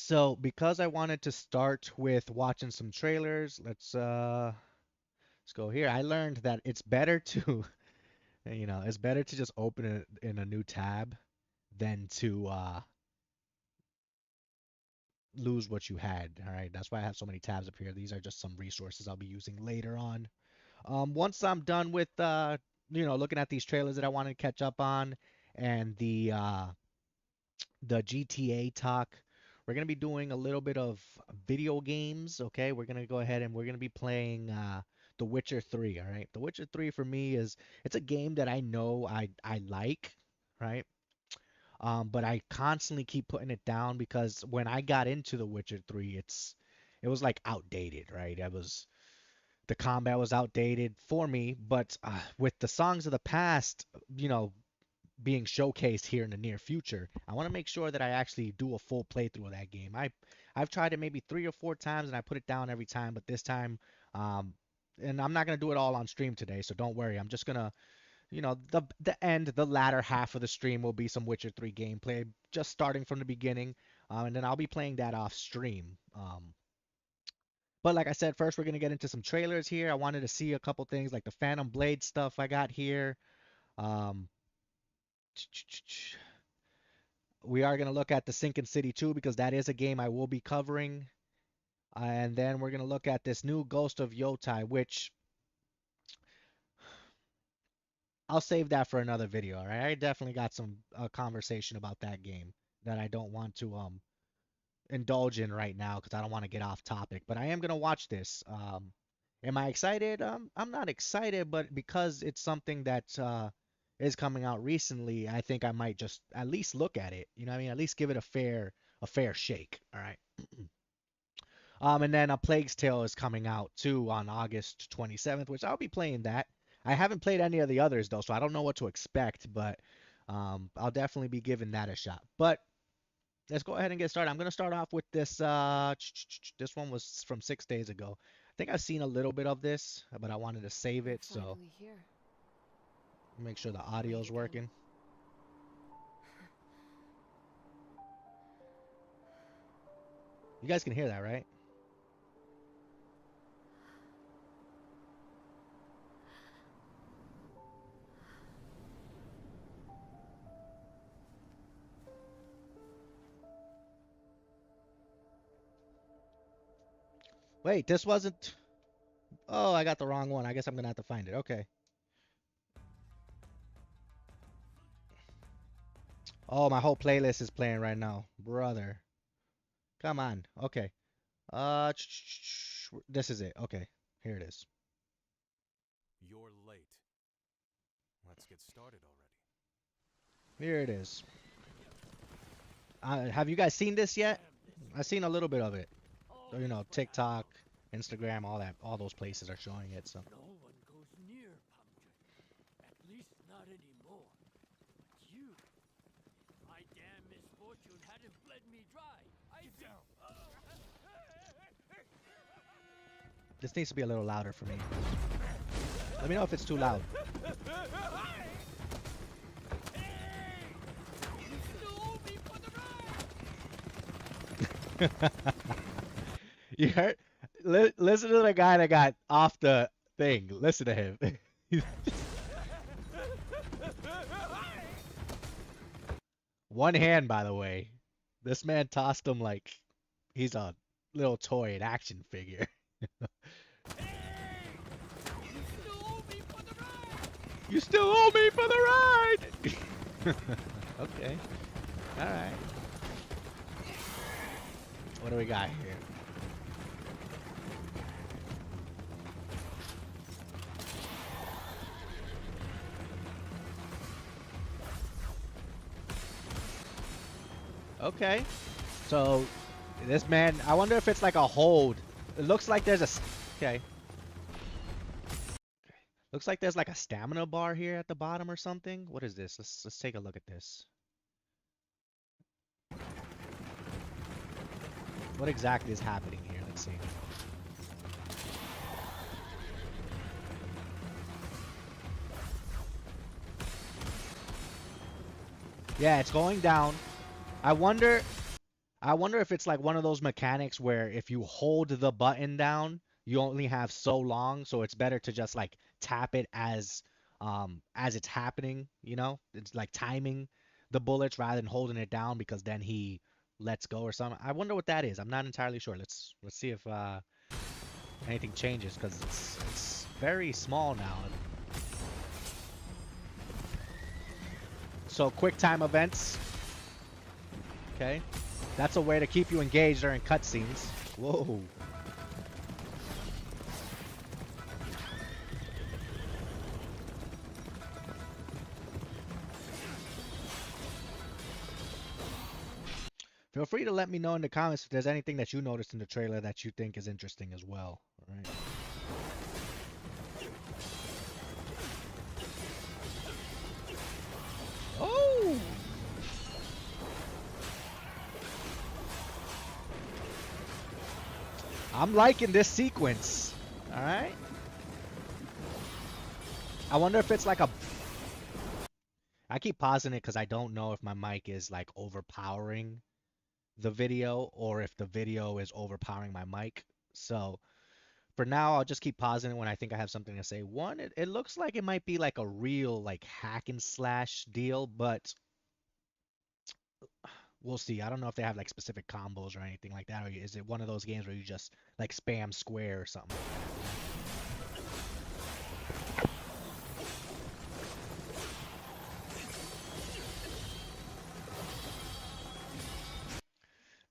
So because I wanted to start with watching some trailers, let's go here. I learned that it's better to, it's better to just open it in a new tab than to lose what you had. All right, that's why I have so many tabs up here. These are just some resources I'll be using later on. Once I'm done with looking at these trailers that I want to catch up on and the GTA talk, we're gonna be doing a little bit of video games. Okay, we're gonna go ahead and we're gonna be playing The Witcher 3. All right, The Witcher 3 for me is it's a game that I know I like, right? But I constantly keep putting it down because when I got into The Witcher 3, it was like outdated, right? The combat was outdated for me, but with the songs of the past, you know, being showcased here in the near future, I want to make sure that I actually do a full playthrough of that game. I've tried it maybe 3 or 4 times and I put it down every time, but this time, um, and I'm not gonna do it all on stream today, so don't worry. I'm just gonna, the latter half of the stream will be some Witcher 3 gameplay, just starting from the beginning, and then I'll be playing that off stream. But like I said, first we're gonna get into some trailers here. I wanted to see a couple things like the Phantom Blade stuff I got here. Um, we are gonna look at the Sinking City 2 because that is a game I will be covering. And then we're gonna look at this new Ghost of Yotai, which I'll save that for another video. All right, I definitely got some conversation about that game that I don't want to indulge in right now because I don't want to get off topic. But I am gonna watch this. Am I excited? I'm not excited, but because it's something that is coming out recently, I think I might just at least look at it. You know what I mean? At least give it a fair shake. All right. And then A Plague's Tale is coming out too on August 27th, which I'll be playing that. I haven't played any of the others though, so I don't know what to expect, but I'll definitely be giving that a shot. But let's go ahead and get started. I'm gonna start off with this. This one was from 6 days ago. I think I've seen a little bit of this, but I wanted to save We're it, so finally here. make sure the Way audio's to go. working. You guys can hear that, right? Wait, this wasn't. Oh, I got the wrong one. I guess I'm gonna have to find it. Okay. Oh, my whole playlist is playing right now, brother. Come on. Okay. This is it. Okay, here it is. You're late. Let's get started already. Here it is. Have you guys seen this yet? I've seen a little bit of it. You know, TikTok, Instagram, all that, all those places are showing it. So No one goes near Pumpkin. At least not anymore. But you, my damn misfortune hadn't bled me dry. Get down. this needs to be a little louder for me. Let me know if it's too loud. You still owe me for the ride. You heard? Listen to the guy that got off the thing. Listen to him. One hand, by the way. This man tossed him like he's a little toy, an action figure. You still owe me for the ride. You still owe me for the ride. Okay. All right. What do we got here? Okay. So this man, I wonder if it's like a hold. It looks like there's a okay. Looks like there's like a stamina bar here at the bottom or something. What is this? Let's take a look at this. What exactly is happening here? Let's see. Yeah, it's going down. I wonder I wonder if it's like one of those mechanics where if you hold the button down, you only have so long, so it's better to just like tap it as it's happening, you know? It's like timing the bullets rather than holding it down because then he lets go or something. I wonder what that is. I'm not entirely sure. Let's see if anything changes because it's very small now. So quick time events. Okay. That's a way to keep you engaged during cutscenes. Whoa. Feel free to let me know in the comments if there's anything that you noticed in the trailer that you think is interesting as well. All right. Oh! I'm liking this sequence. All right. I wonder if it's like a. I keep pausing it because I don't know if my mic is like overpowering the video or if the video is overpowering my mic. So for now, I'll just keep pausing it when I think I have something to say. One, it looks like it might be like a real like hack and slash deal, but we'll see. I don't know if they have like specific combos or anything like that, or is it one of those games where you just like spam square or something like that, you know?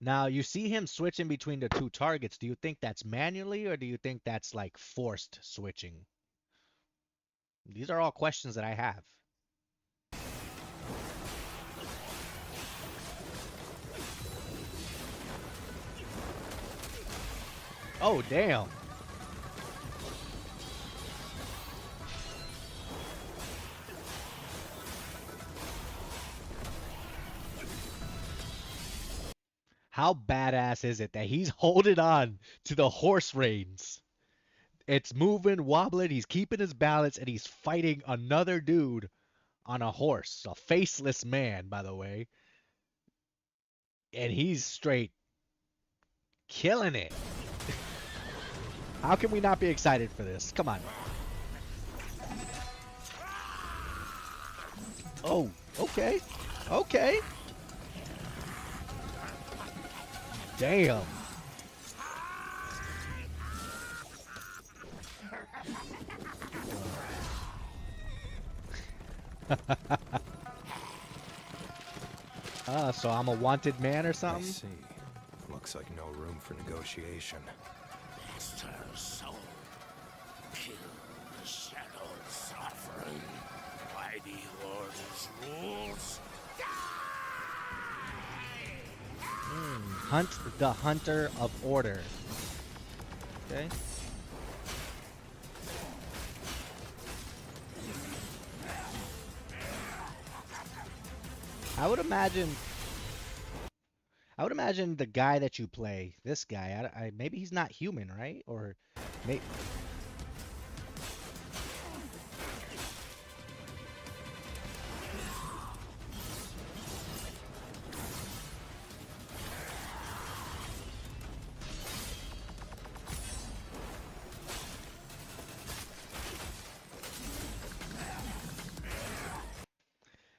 Now you see him switching between the two targets. Do you think that's manually or do you think that's like forced switching? These are all questions that I have. Oh, damn. How badass is it that he's holding on to the horse reins? It's moving, wobbling, he's keeping his balance, and he's fighting another dude on a horse. A faceless man, by the way. And he's straight killing it. How can we not be excited for this? Come on. Oh, okay. Okay. Damn. So I'm a wanted man or I something? see. Looks like no room for negotiation. Master soul, kill the shadowed sovereign by the Order's rules. Hunt the Hunter of Order. Okay. I would imagine. I would imagine the guy that you play, this guy, maybe he's not human, right? Or maybe.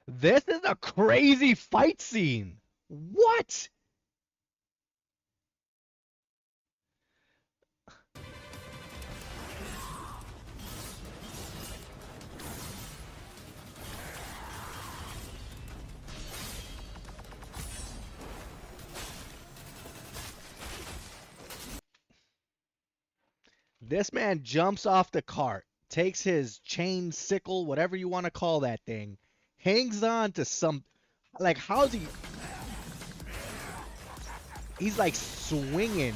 This is a crazy fight scene. What? This man jumps off the cart, takes his chain sickle, whatever you want to call that thing, hangs on to some. Like, how's he. He's like swinging.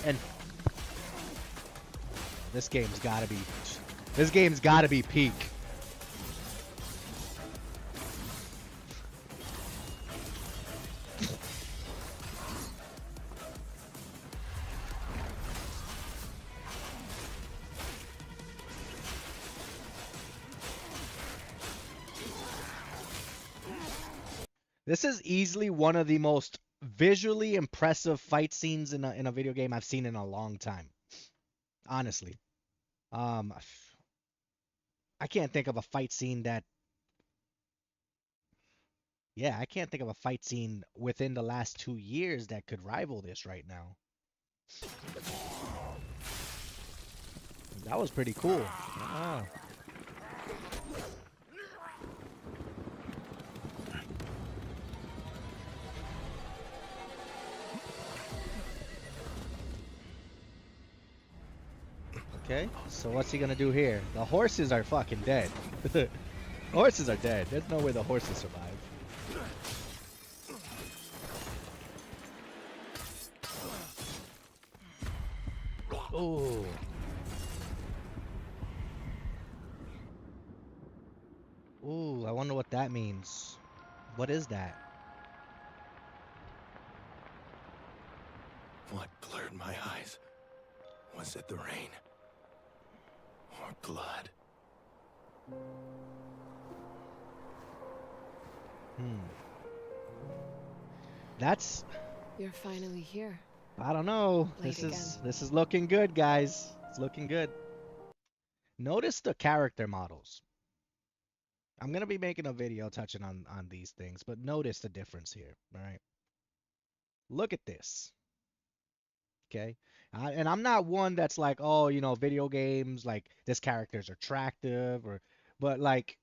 And this game's gotta be. This game's gotta be peak. This is easily one of the most visually impressive fight scenes in a video game I've seen in a long time. Honestly. Um, I can't think of a fight scene that yeah, I can't think of a fight scene within the last 2 years that could rival this right now. That was pretty cool. Ah. Okay, so what's he gonna do here? The horses are fucking dead. Horses are dead. There's no way the horses survive. Oh. Ooh, I wonder what that means. What is that? What blurred my eyes? Was it the rain? Or blood? That's You're finally here. I don't know. Late This is looking good, guys. It's looking good. Notice the character models. I'm gonna be making a video touching on these things, but notice the difference here. All right. Look at this. Okay. And I'm not one that's like, oh, video games, like this character's attractive but like,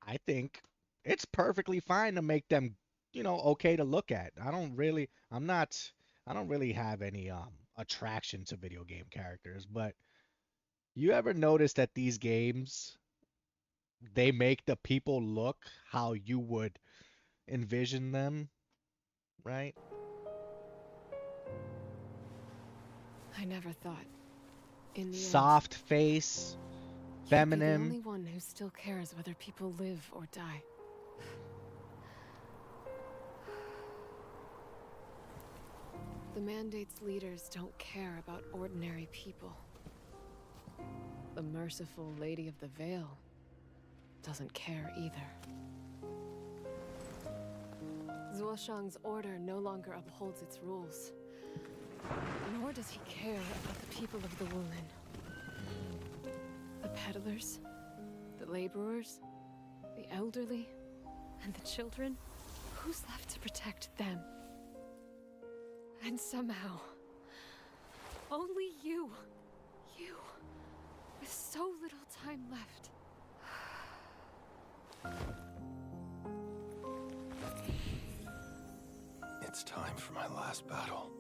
I think it's perfectly fine to make them, okay to look at. I don't really have any attraction to video game characters, but you ever notice that these games, they make the people look how you would envision them, right? I never thought. In the Soft face, end, you'd be the feminine. only one who still cares whether people live or die. The Mandate's leaders don't care about ordinary people. The merciful Lady of the Veil doesn't care either. Zuoshang's order no longer upholds its rules. Nor does he care about the people of the Wulin. The peddlers, the laborers, the elderly, and the children. Who's left to protect them? And somehow, only you, with so little time left. It's time for my last battle.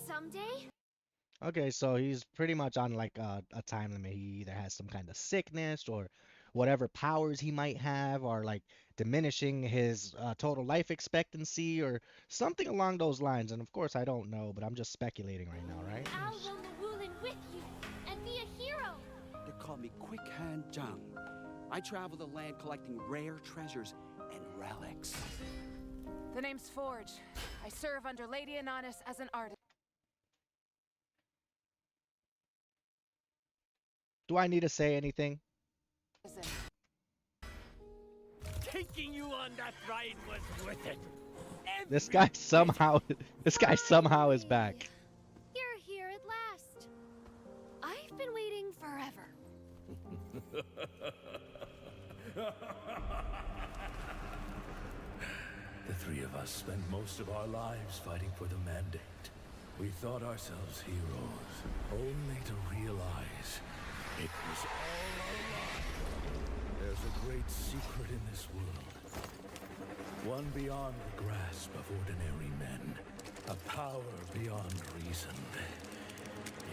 Someday? Okay, so he's pretty much on like a time limit. He either has some kind of sickness or whatever powers he might have are like diminishing his total life expectancy or something along those lines. And of course, I don't know, but I'm just speculating right now, right? I'll roam the Wulin with you and be a hero. They call me Quick Hand Zhang. I travel the land collecting rare treasures and relics. The name's Forge. I serve under Lady Ananis as an artist. Do I need to say anything? Taking you on that ride was worth it. This guy somehow is back. You're here at last. I've been waiting forever. The three of us spent most of our lives fighting for the Mandate. We thought ourselves heroes, only to realize it was all a lie. There's a great secret in this world. One beyond the grasp of ordinary men. A power beyond reason.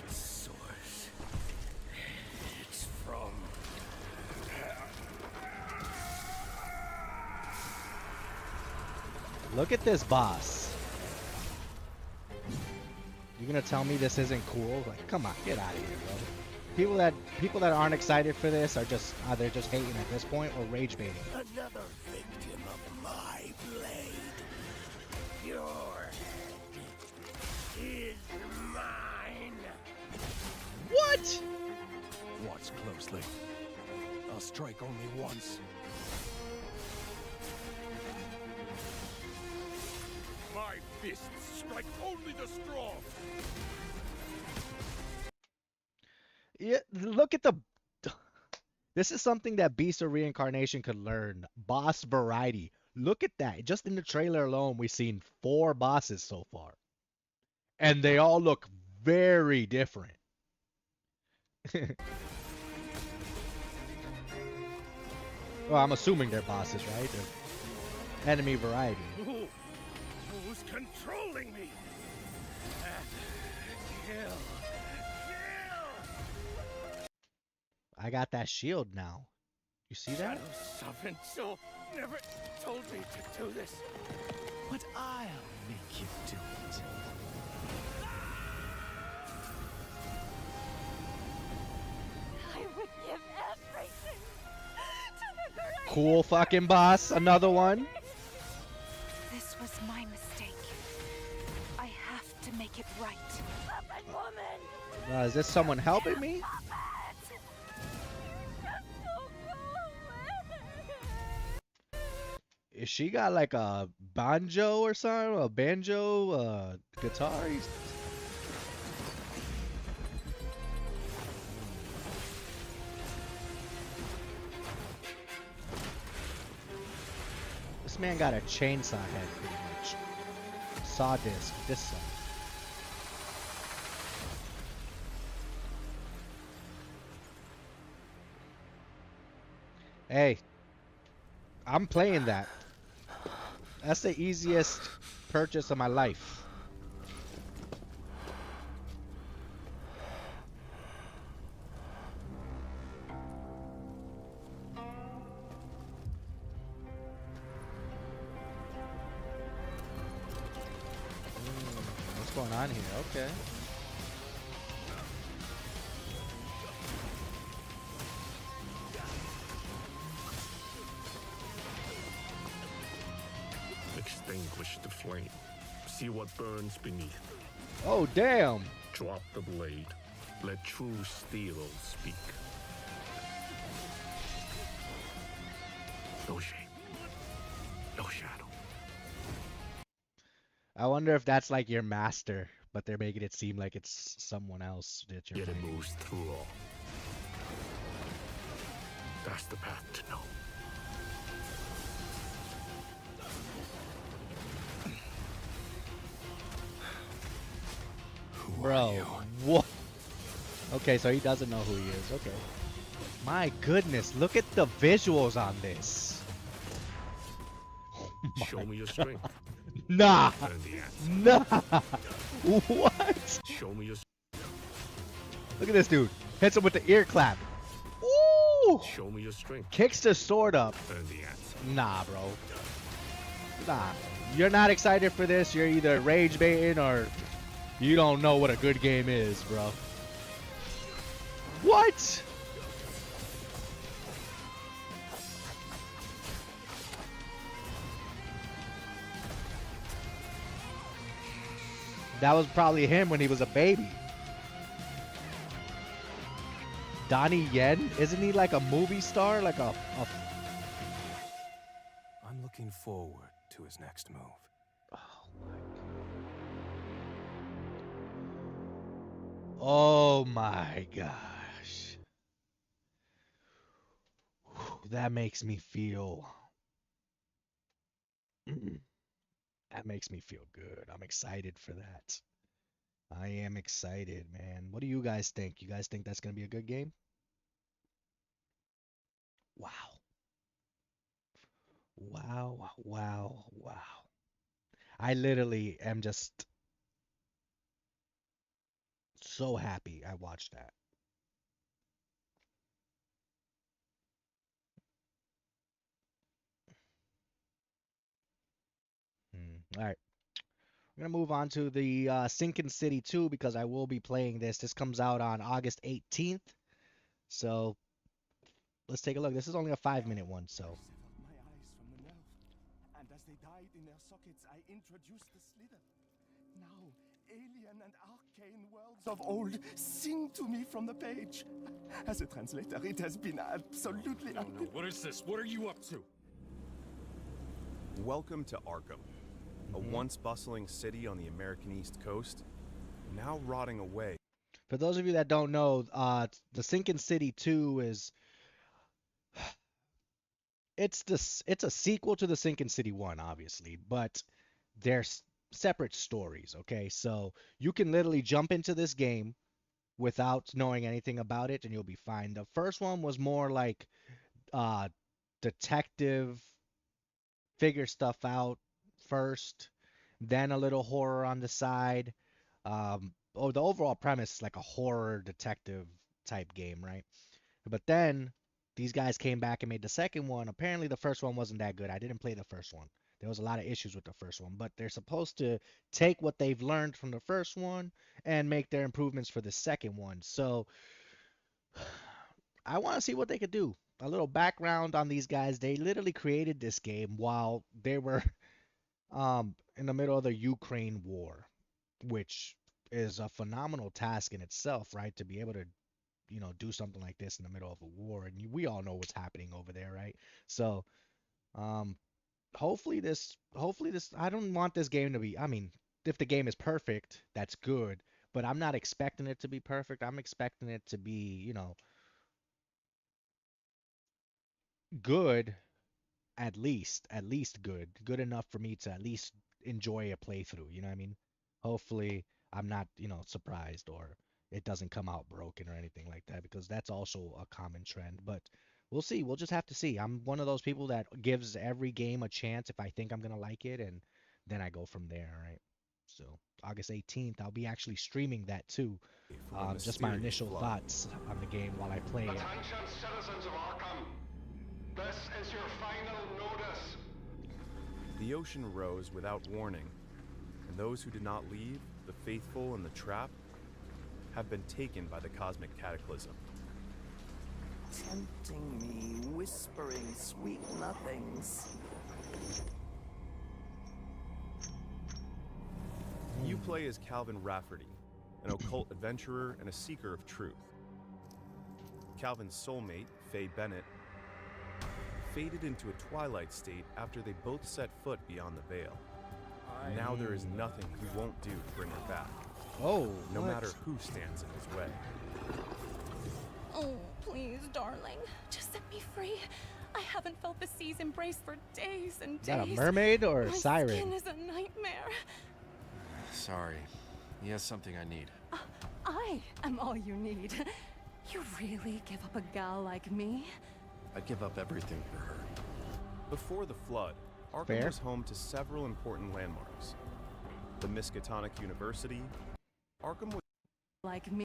Its source. It's from... Look at this boss. You gonna tell me this isn't cool? Like, come on, get out of here, bro. People that aren't excited for this are just either just hating at this point or rage baiting. Another victim of my blade. Your head is mine. What? Watch closely. I'll strike only once. fists strike only the strong. Yeah, look at the. This is something that Beast of Reincarnation could learn. Boss variety. Look at that. Just in the trailer alone, we've seen 4 bosses so far. And they all look very different. Well, I'm assuming they're bosses, right? They're enemy variety. Who's controlling me? Kill. I got that shield now. You see that? Shadow Sovereign Soul never told me to do this. But I'll make you do it. I would give everything to the great. Cool fucking boss. Another one. This was my mistake. I have to make it right. Puppet woman! Is this someone helping me? Is she got like a banjo or something? A banjo, guitar? This man got a chainsaw head, pretty much. Saw disc, this side. Hey, I'm playing that. That's the easiest purchase of my life. What's going on here? Okay. Extinguish the flame. See what burns beneath. Oh, damn. Drop the blade. Let true steel speak. No shape. No shadow. I wonder if that's like your master, but they're making it seem like it's someone else that you're Yet it fighting. moves through all. That's the path to know. Bro, what? Okay, so he doesn't know who he is. Okay. My goodness, look at the visuals on this. Oh Show my me your God. strength. Nah. And the answer. Nah. What? Show me your Look at this dude. Hits him with the ear clap. Ooh. Show me your strength. Kicks the sword up. And the answer. Nah, bro. Nah. You're not excited for this. You're either rage baiting or you don't know what a good game is, bro. What? That was probably him when he was a baby. Donnie Yen? Isn't he like a movie star? Like a I'm looking forward to his next move. Oh my gosh. That makes me feel. That makes me feel good. I'm excited for that. I am excited, man. What do you guys think? You guys think that's going to be a good game? Wow. Wow, wow, wow. I literally am just so happy I watched that. All right. We're going to move on to the Sinking City 2 because I will be playing this. This comes out on August 18th. So let's take a look. This is only a 5-minute one, so. Severed my eyes from the nerve, and as they died in their sockets, I introduced the slither. Now, alien and arcane worlds of old sing to me from the page. As a translator, it has been absolutely. What is this? What are you up to? Welcome to Arkham. a once bustling city on the American East Coast, now rotting away. For those of you that don't know, the Sinking City 2 is it's a sequel to the Sinking City 1, obviously, but they're separate stories, okay? So you can literally jump into this game without knowing anything about it and you'll be fine. The first one was more like uh detective, figure stuff out first, then a little horror on the side. The overall premise is like a horror detective type game, right? But then these guys came back and made the second one. Apparently, the first one wasn't that good. I didn't play the first one. There was a lot of issues with the first one, but they're supposed to take what they've learned from the first one and make their improvements for the second one. So I want to see what they could do. A little background on these guys. They literally created this game while they were in the middle of the Ukraine war, which is a phenomenal task in itself, right? To be able to, do something like this in the middle of a war, and we all know what's happening over there, right? So, um, hopefully this, I don't want this game to be, I mean, if the game is perfect, that's good, but I'm not expecting it to be perfect. I'm expecting it to be, good, at least good enough for me to at least enjoy a playthrough. You know what I mean? Hopefully, I'm not surprised or it doesn't come out broken or anything like that because that's also a common trend. But we'll see. We'll just have to see. I'm one of those people that gives every game a chance if I think I'm gonna like it, and then I go from there. Right? So August 18th, I'll be actually streaming that too. From a Just my mysterious initial flood. thoughts on the game while I play it. Attention, citizens of Arkham. This is your final notice. The ocean rose without warning, and those who did not leave, the faithful and the trapped, have been taken by the cosmic cataclysm. Tempting me, whispering sweet nothings. You play as Calvin Rafferty, an occult adventurer and a seeker of truth. Calvin's soulmate, Faye Bennett, faded into a twilight state after they both set foot beyond the veil. Now there is nothing he won't do to bring her back, Oh, no what? matter who stands in his way. Oh, please, darling. Just set me free. I haven't felt the sea's embrace for days and Is that a days. mermaid or a My siren? skin is a nightmare. Sorry. He has something I need. I am all you need. You really give up a gal like me? I'd give up everything for her. Before the flood, Arkham Fair. was home to several important landmarks. The Miskatonic University, Arkham was Like me.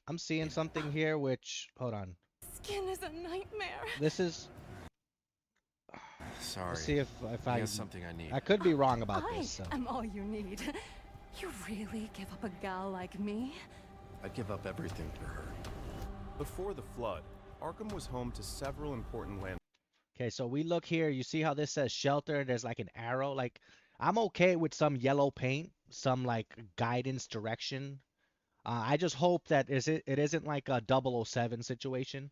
I'm seeing something here which, hold on. Skin is a nightmare. This is, Sorry. let's see if He I has something I need. I could be wrong about I this. So. am all you need. You really give up a gal like me? I'd give up everything for her. Before the flood, Arkham was home to several important landmarks. Okay, so we look here, you see how this says shelter, there's like an arrow, like I'm okay with some yellow paint, some like guidance direction. I just hope that it isn't like a 007 situation,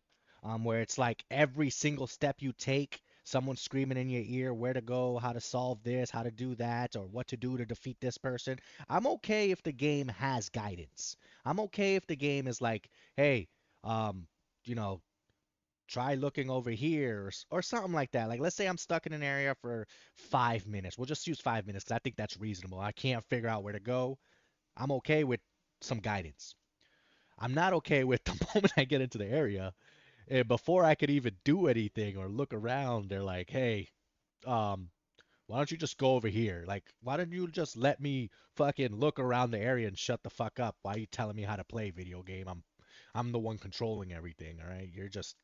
where it's like every single step you take, someone's screaming in your ear where to go, how to solve this, how to do that, or what to do to defeat this person. I'm okay if the game has guidance. I'm okay if the game is like, hey, um, you know, try looking over here or something like that. Like, let's say I'm stuck in an area for 5 minutes. We'll just use 5 minutes because I think that's reasonable. I can't figure out where to go. I'm okay with some guidance. I'm not okay with the moment I get into the area, and before I could even do anything or look around, they're like, "Hey, um, why don't you just go over here? Like, why don't you just let me fucking look around the area and shut the fuck up? Why are you telling me how to play video game? I'm the one controlling everything, all right? You're just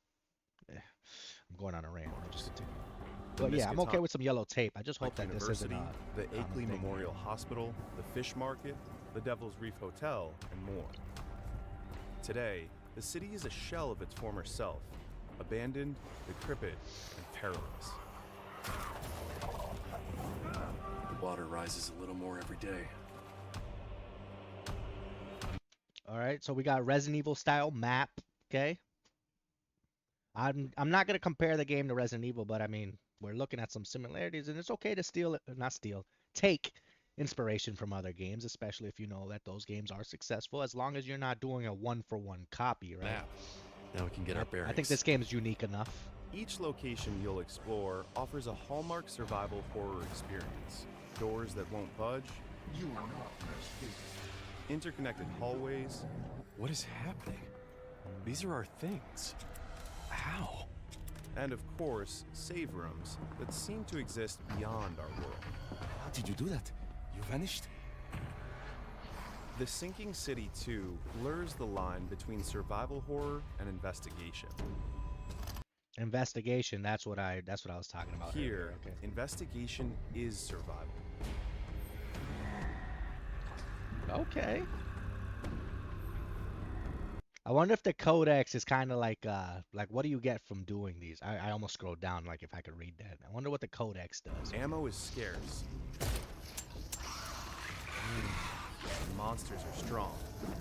I'm going on a rant. I'll just continue. But yeah, I'm okay with some yellow tape. I just hope that this isn't University, a the common Akeley thing. Memorial Hospital, the Fish Market, the Devil's Reef Hotel, and more. Today, the city is a shell of its former self, abandoned, decrepit, and perilous. The water rises a little more every day. All right, so we got Resident Evil style map, okay? I'm not gonna compare the game to Resident Evil, but I mean we're looking at some similarities, and it's okay to steal it, not steal, take inspiration from other games, especially if you know that those games are successful, as long as you're not doing a one-for-one copy, right? Map. Now we can get And our I think bearings. this game is unique enough. Each location you'll explore offers a hallmark survival horror experience. Doors that won't budge. You are not escaping. Interconnected hallways. What is happening? These are our things. How? And of course, save rooms that seem to exist beyond our world. How did you do that? You vanished? The Sinking City 2 blurs the line between survival horror and investigation. Investigation, that's what I was talking about Here, earlier, okay. investigation is survival. Okay. I wonder if the codex is kind of like what do you get from doing these? I almost scrolled down like if I could read that. I wonder what the codex does. Ammo is scarce. Monsters are strong,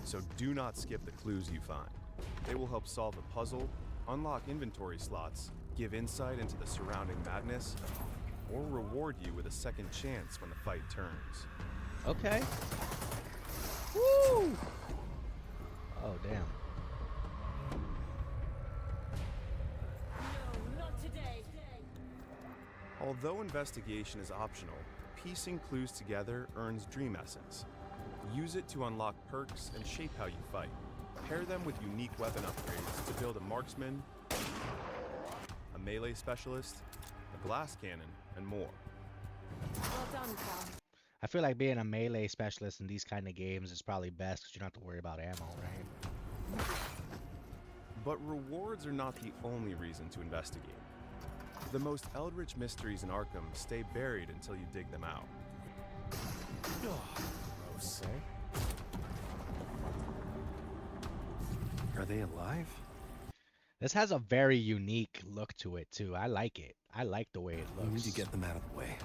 so do not skip the clues you find. They will help solve a puzzle, unlock inventory slots, give insight into the surrounding madness, or reward you with a second chance when the fight turns. Okay. Woo! Oh, damn. No, not today. Although investigation is optional, piecing clues together earns dream essence. Use it to unlock perks and shape how you fight. Pair them with unique weapon upgrades to build a marksman, a melee specialist, a glass cannon, and more. Well done, pal. I feel like being a melee specialist in these kind of games is probably best because you don't have to worry about ammo, right? But rewards are not the only reason to investigate. The most eldritch mysteries in Arkham stay buried until you dig them out. Gross. Are they alive? This has a very unique look to it too. I like it. I like the way it We need looks. to get them out of the way.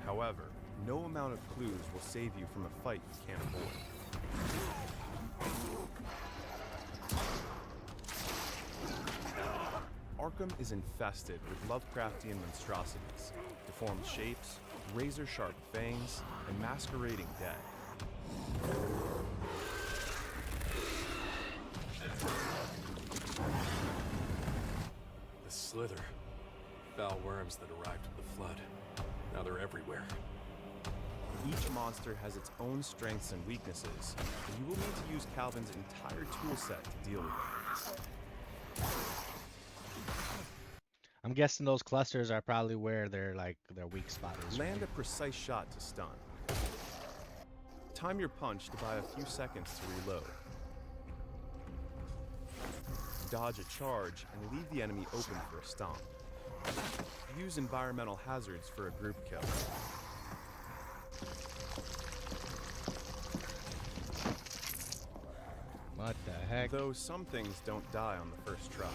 However, no amount of clues will save you from a fight you can't avoid. Arkham is infested with Lovecraftian monstrosities, deformed shapes, razor-sharp fangs, and masquerading dead. The Slither. Foul worms that arrived with the flood. Now they're everywhere. Each monster has its own strengths and weaknesses, and you will need to use Calvin's entire toolset to deal with them. I'm guessing those clusters are probably where their weak spot is. Land a precise shot to stun. Time your punch to buy a few seconds to reload. Dodge a charge and leave the enemy open for a stomp. Use environmental hazards for a group kill. What the heck? Though some things don't die on the first try.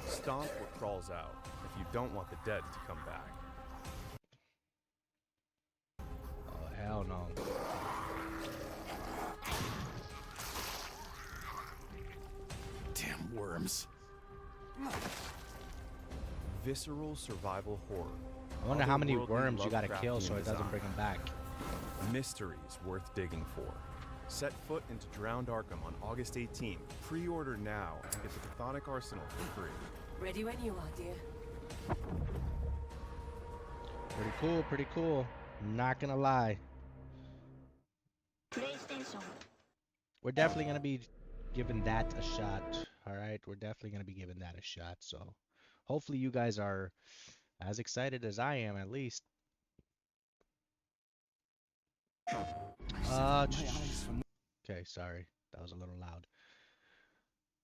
Stomp what crawls out if you don't want the dead to come back. Oh, hell no. Damn worms. Visceral survival horror. I wonder how many Otherworldly worms you gotta kill Lovecraftian so it doesn't design. bring them back. Mysteries worth digging for. Set foot into Drowned Arkham on August 18th. Pre-order now and get the Chthonic Arsenal for free. Ready when you are, dear. Pretty cool, pretty cool. Not gonna lie. PlayStation. We're definitely gonna be giving that a shot. Alright, we're definitely gonna be giving that a shot. So hopefully you guys are as excited as I am at least. Okay, sorry. That was a little loud.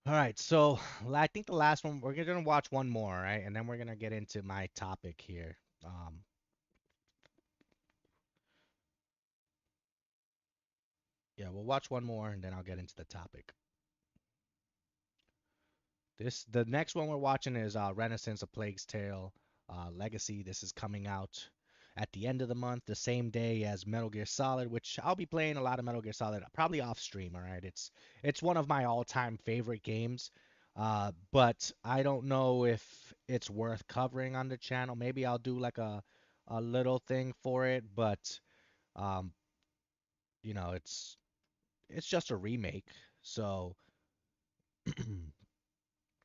All right, so I think the last one we're gonna watch one more, right? And then we're gonna get into my topic here. Yeah, we'll watch one more and then I'll get into the topic. The next one we're watching is Renaissance: A Plague's Tale Legacy. This is coming out at the end of the month, the same day as Metal Gear Solid, which I'll be playing a lot of Metal Gear Solid, probably off stream. All right, it's one of my all-time favorite games, but I don't know if it's worth covering on the channel. Maybe I'll do like a little thing for it, but Um, it's just a remake, so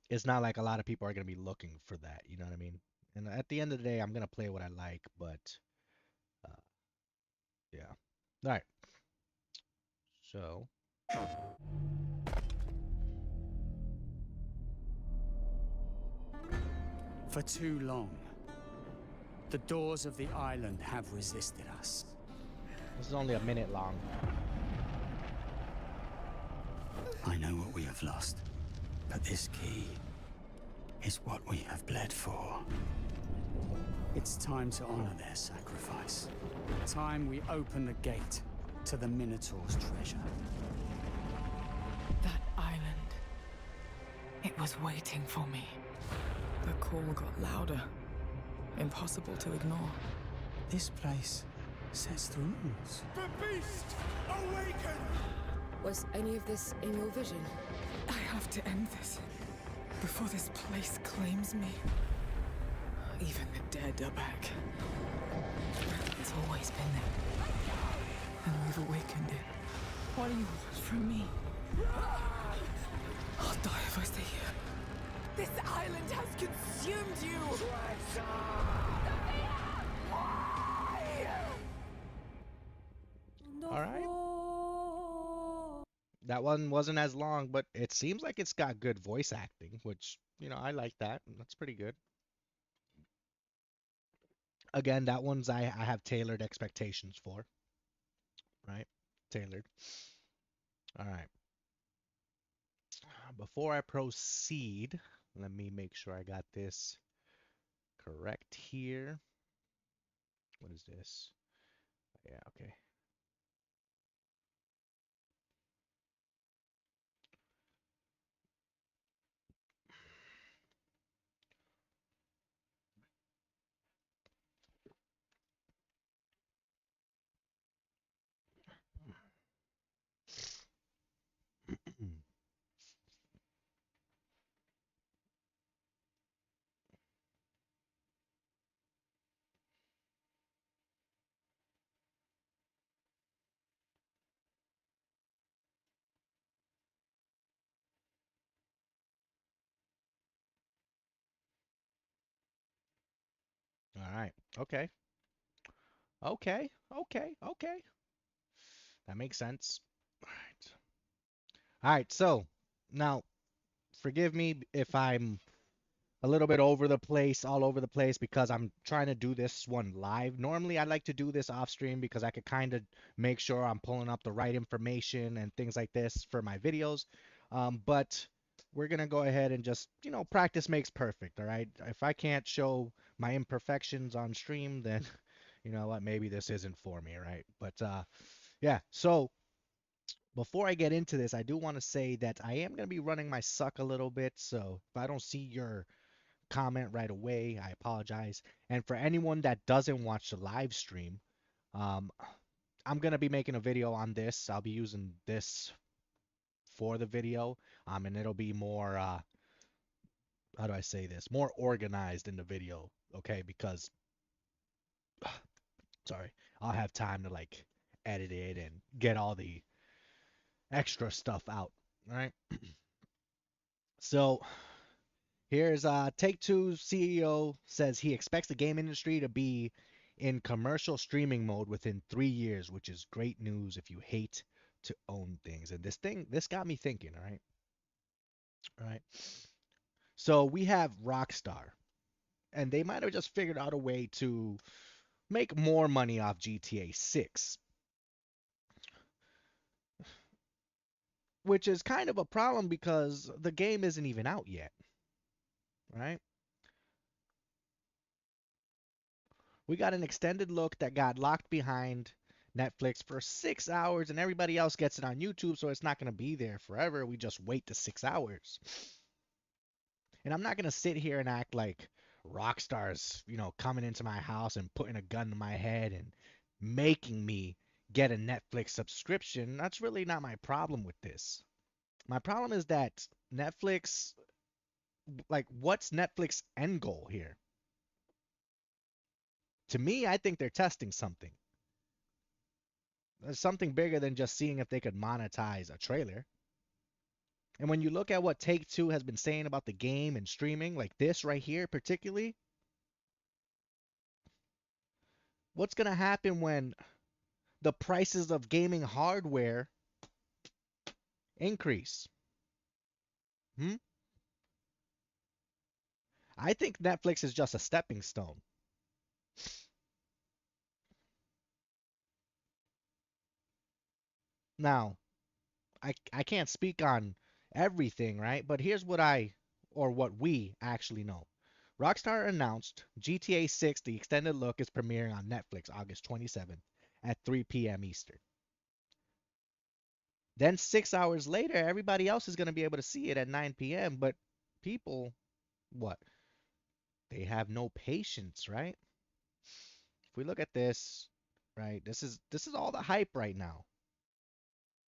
it's not like a lot of people are gonna be looking for that. You know what I mean? And at the end of the day, I'm gonna play what I like, but uh, yeah. All right. So For too long, the doors of the island have resisted us. this is only a minute long. I know what we have lost, but this key is what we have bled for. It's time to honor their sacrifice. Time we open the gate to the Minotaur's treasure. That island. It was waiting for me. The call got louder. Impossible to ignore. This place sets the rules. The beast! Awaken! Was any of this in your vision? I have to end this. Before this place claims me. Even the dead are back. It's always been there. And we've awakened it. What do you want from me? I'll die if I stay here. This island has consumed you! All right. That one wasn't as long, but it seems like it's got good voice acting, which, I like that. That's pretty good. Again, that one's I have tailored expectations for, right? Tailored. All right. Before I proceed, let me make sure I got this correct here. What is this? Yeah, okay. All right. Okay. Okay. Okay. Okay. That makes sense. All right. All right. So now, forgive me if I'm a little bit over the place, all over the place, because I'm trying to do this one live. Normally, I like to do this off stream because I could kind of make sure I'm pulling up the right information and things like this for my videos. But we're going to go ahead and just, practice makes perfect. All right. If I can't show my imperfections on stream, then you know what? Maybe this isn't for me. Right. But yeah. So before I get into this, I do want to say that I am going to be running my suck a little bit. So if I don't see your comment right away, I apologize. And for anyone that doesn't watch the live stream, um, I'm gonna be making a video on this. I'll be using this for the video, and it'll be more, how do I say this? More organized in the video, okay? Because, sorry, I'll have time to like edit it and get all the extra stuff out. All right. So here's Take-Two's CEO says he expects the game industry to be in commercial streaming mode within 3 years, which is great news if you hate to own things. And this got me thinking, all right? All right. So we have Rockstar, and they might have just figured out a way to make more money off GTA 6, which is kind of a problem because the game isn't even out yet, right? We got an extended look that got locked behind Netflix for 6 hours, and everybody else gets it on YouTube, so it's not going to be there forever. We just wait the 6 hours. And I'm not going to sit here and act like Rockstar's, coming into my house and putting a gun to my head and making me get a Netflix subscription. That's really not my problem with this. My problem is that Netflix, like, what's Netflix end goal here? To me, I think they're testing something. There's something bigger than just seeing if they could monetize a trailer. And when you look at what Take-Two has been saying about the game and streaming, like this right here particularly, what's going to happen when the prices of gaming hardware increase? Hmm? I think Netflix is just a stepping stone. Now, I can't speak on everything, right? But here's what we actually know. Rockstar announced GTA 6, the extended look, is premiering on Netflix August 27th at 3 p.m. Eastern. Then 6 hours later, everybody else is going to be able to see it at 9 p.m. But people, what? They have no patience, right? If we look at this, right, this is all the hype right now.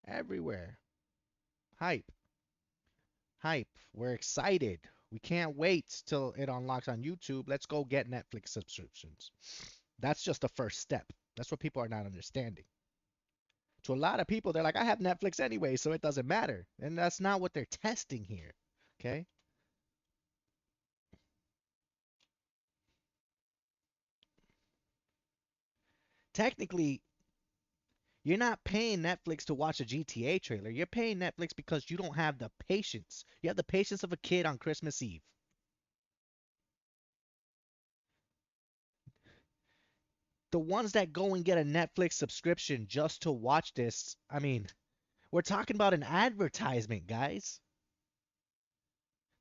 Everywhere. Hype. Hype. We're excited. We can't wait till it unlocks on YouTube. Let's go get Netflix subscriptions. That's just the first step. That's what people are not understanding. To a lot of people, they're like, I have Netflix anyway, so it doesn't matter. And that's not what they're testing here. Okay? Technically, you're not paying Netflix to watch a GTA trailer. You're paying Netflix because you don't have the patience. You have the patience of a kid on Christmas Eve. The ones that go and get a Netflix subscription just to watch this, I mean, we're talking about an advertisement, guys.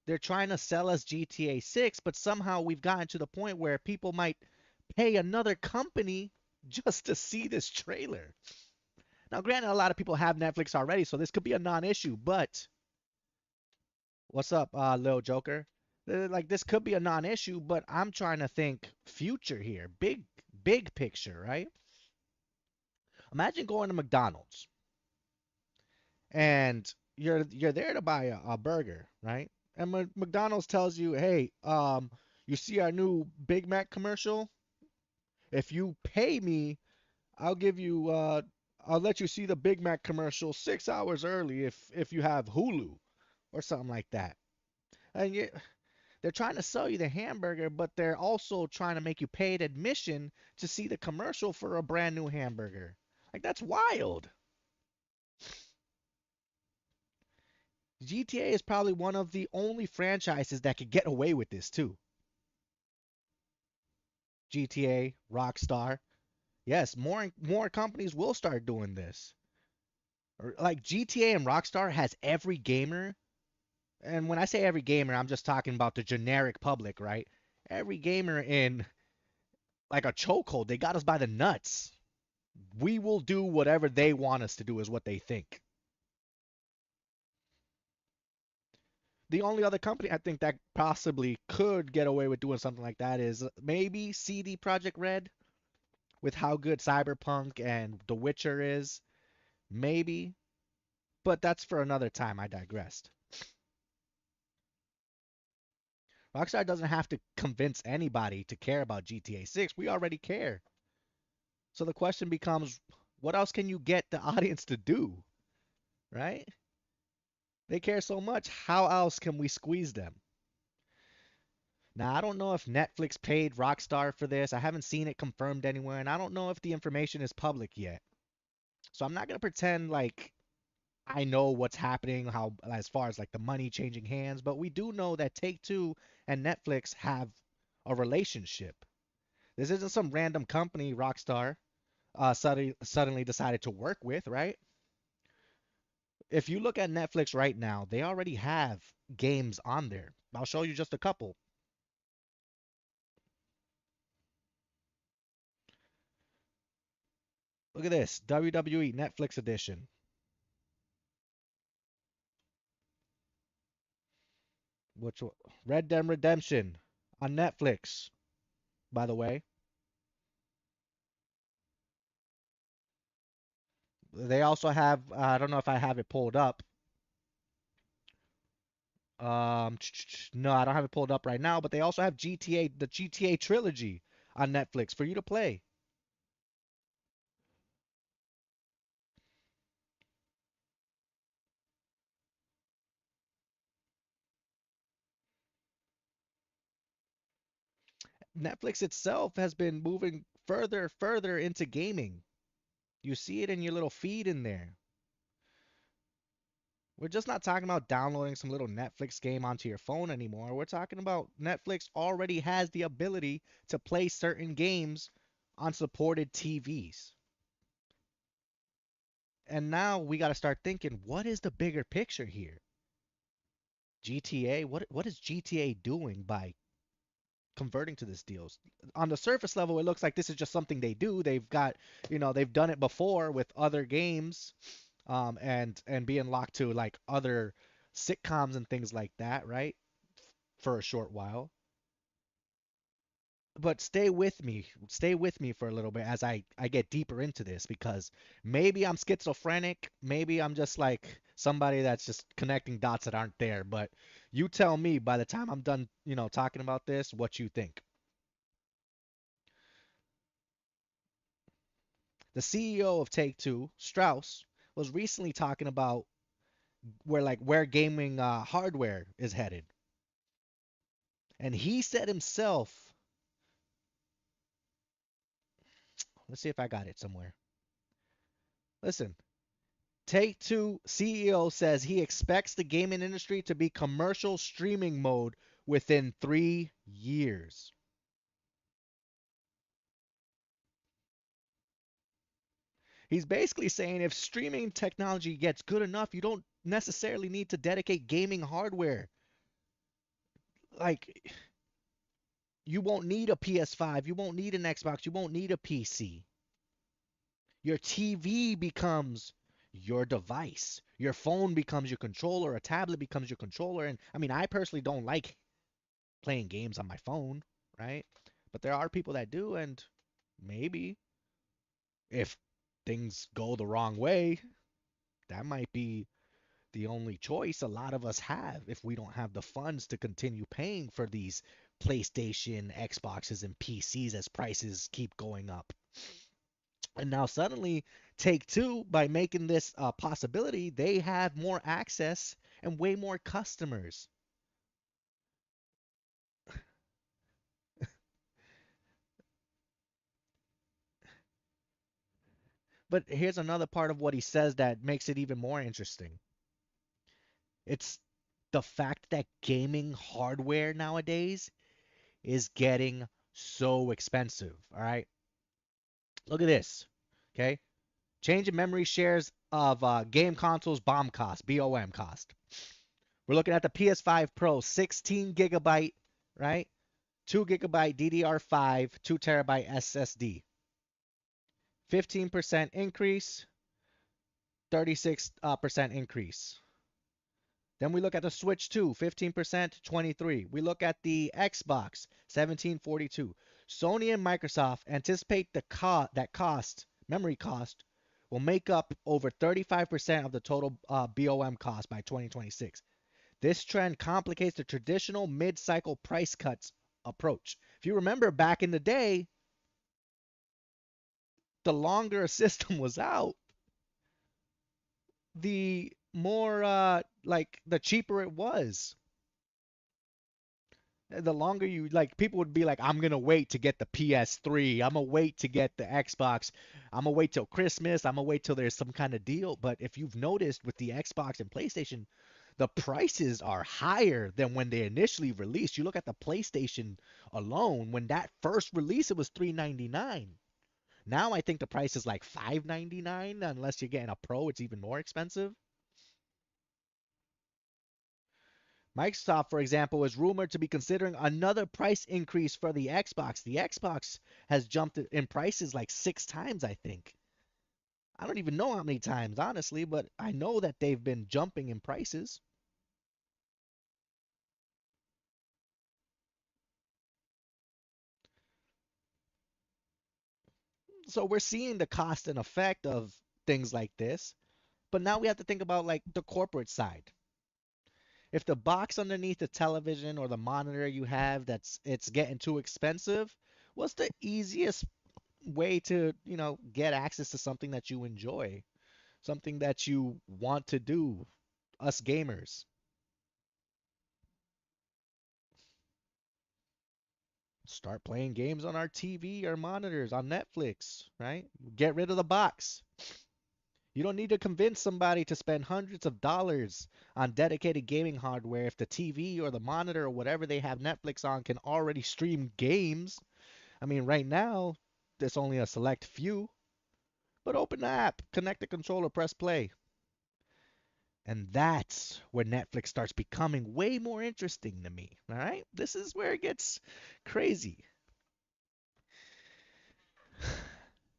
They're trying to sell us GTA 6, but somehow we've gotten to the point where people might pay another company just to see this trailer. Now, granted, a lot of people have Netflix already, so this could be a non-issue, but what's up, Lil Joker? Like, this could be a non-issue, but I'm trying to think future here. Big picture, right? Imagine going to McDonald's and you're there to buy a burger, right? And McDonald's tells you, hey, you see our new Big Mac commercial? If you pay me, I'll give you, I'll let you see the Big Mac commercial 6 hours early if you have Hulu or something like that. And they're trying to sell you the hamburger, but they're also trying to make you pay an admission to see the commercial for a brand new hamburger. Like, that's wild. GTA is probably one of the only franchises that could get away with this too. GTA, Rockstar. Yes, more companies will start doing this. Like GTA and Rockstar has every gamer, and when I say every gamer, I'm just talking about the generic public, right? Every gamer in like a chokehold. They got us by the nuts. We will do whatever they want us to do, is what they think. The only other company I think that possibly could get away with doing something like that is maybe CD Projekt Red, with how good Cyberpunk and The Witcher is. Maybe. But that's for another time. I digressed. Rockstar doesn't have to convince anybody to care about GTA 6. We already care. So the question becomes, what else can you get the audience to do? Right? They care so much. How else can we squeeze them? Now, I don't know if Netflix paid Rockstar for this. I haven't seen it confirmed anywhere, and I don't know if the information is public yet. So I'm not going to pretend like I know what's happening, how as far as like the money changing hands, but we do know that Take-Two and Netflix have a relationship. This isn't some random company Rockstar suddenly decided to work with, right? If you look at Netflix right now, they already have games on there. I'll show you just a couple. Look at this, WWE Netflix edition. Which Red Dead Redemption on Netflix, by the way. They also have, I don't know if I have it pulled up. No, I don't have it pulled up right now, but they also have GTA, the GTA trilogy on Netflix for you to play. Netflix itself has been moving further into gaming. You see it in your little feed in there. We're just not talking about downloading some little Netflix game onto your phone anymore. We're talking about Netflix already has the ability to play certain games on supported TVs. And now we got to start thinking, what is the bigger picture here? GTA, what is GTA doing by converting to this deals? On the surface level, it looks like this is just something they do. They've got, they've done it before with other games, and being locked to like other sitcoms and things like that, right? For a short while. But stay with me for a little bit as I get deeper into this, because maybe I'm schizophrenic, maybe I'm just like somebody that's just connecting dots that aren't there. But you tell me by the time I'm done, talking about this, what you think. The CEO of Take Two, Strauss, was recently talking about where gaming hardware is headed, and he said himself. Let's see if I got it somewhere. Listen, Take Two CEO says he expects the gaming industry to be commercial streaming mode within 3 years. He's basically saying if streaming technology gets good enough, you don't necessarily need to dedicate gaming hardware. Like, you won't need a PS5, you won't need an Xbox, you won't need a PC. Your TV becomes your device. Your phone becomes your controller, a tablet becomes your controller. And I mean, I personally don't like playing games on my phone, right? But there are people that do, and maybe if things go the wrong way, that might be the only choice a lot of us have if we don't have the funds to continue paying for these PlayStation, Xboxes, and PCs as prices keep going up. And now suddenly, Take Two, by making this a possibility, they have more access and way more customers. But here's another part of what he says that makes it even more interesting. It's the fact that gaming hardware nowadays is getting so expensive. All right. Look at this. Okay. Change in memory shares of game consoles BOM cost, BOM cost. We're looking at the PS5 Pro, 16 gigabyte, right? 2 gigabyte DDR5, 2 terabyte SSD. 15% increase, 36% increase. Then we look at the Switch 2, 15%, 23. We look at the Xbox, 1742. Sony and Microsoft anticipate that memory cost, will make up over 35% of the total BOM cost by 2026. This trend complicates the traditional mid-cycle price cuts approach. If you remember back in the day, the longer a system was out, the more like the cheaper it was. The longer you like, people would be like, I'm gonna wait to get the PS3, I'm gonna wait to get the Xbox, I'm gonna wait till Christmas, I'm gonna wait till there's some kind of deal. But if you've noticed with the Xbox and PlayStation, the prices are higher than when they initially released. You look at the PlayStation alone, when that first release, it was $399. Now I think the price is like $599, unless you're getting a Pro, it's even more expensive. Microsoft, for example, is rumored to be considering another price increase for the Xbox. The Xbox has jumped in prices like 6 times, I think. I don't even know how many times, honestly, but I know that they've been jumping in prices. So we're seeing the cost and effect of things like this. But now we have to think about like the corporate side. If the box underneath the television or the monitor you have that's it's getting too expensive, what's the easiest way to, get access to something that you enjoy, something that you want to do, us gamers? start playing games on our TV or monitors on Netflix, right? Get rid of the box. You don't need to convince somebody to spend hundreds of dollars on dedicated gaming hardware if the TV or the monitor or whatever they have Netflix on can already stream games. I mean, right now, there's only a select few, but open the app, connect the controller, press play. And that's where Netflix starts becoming way more interesting to me. All right? This is where it gets crazy.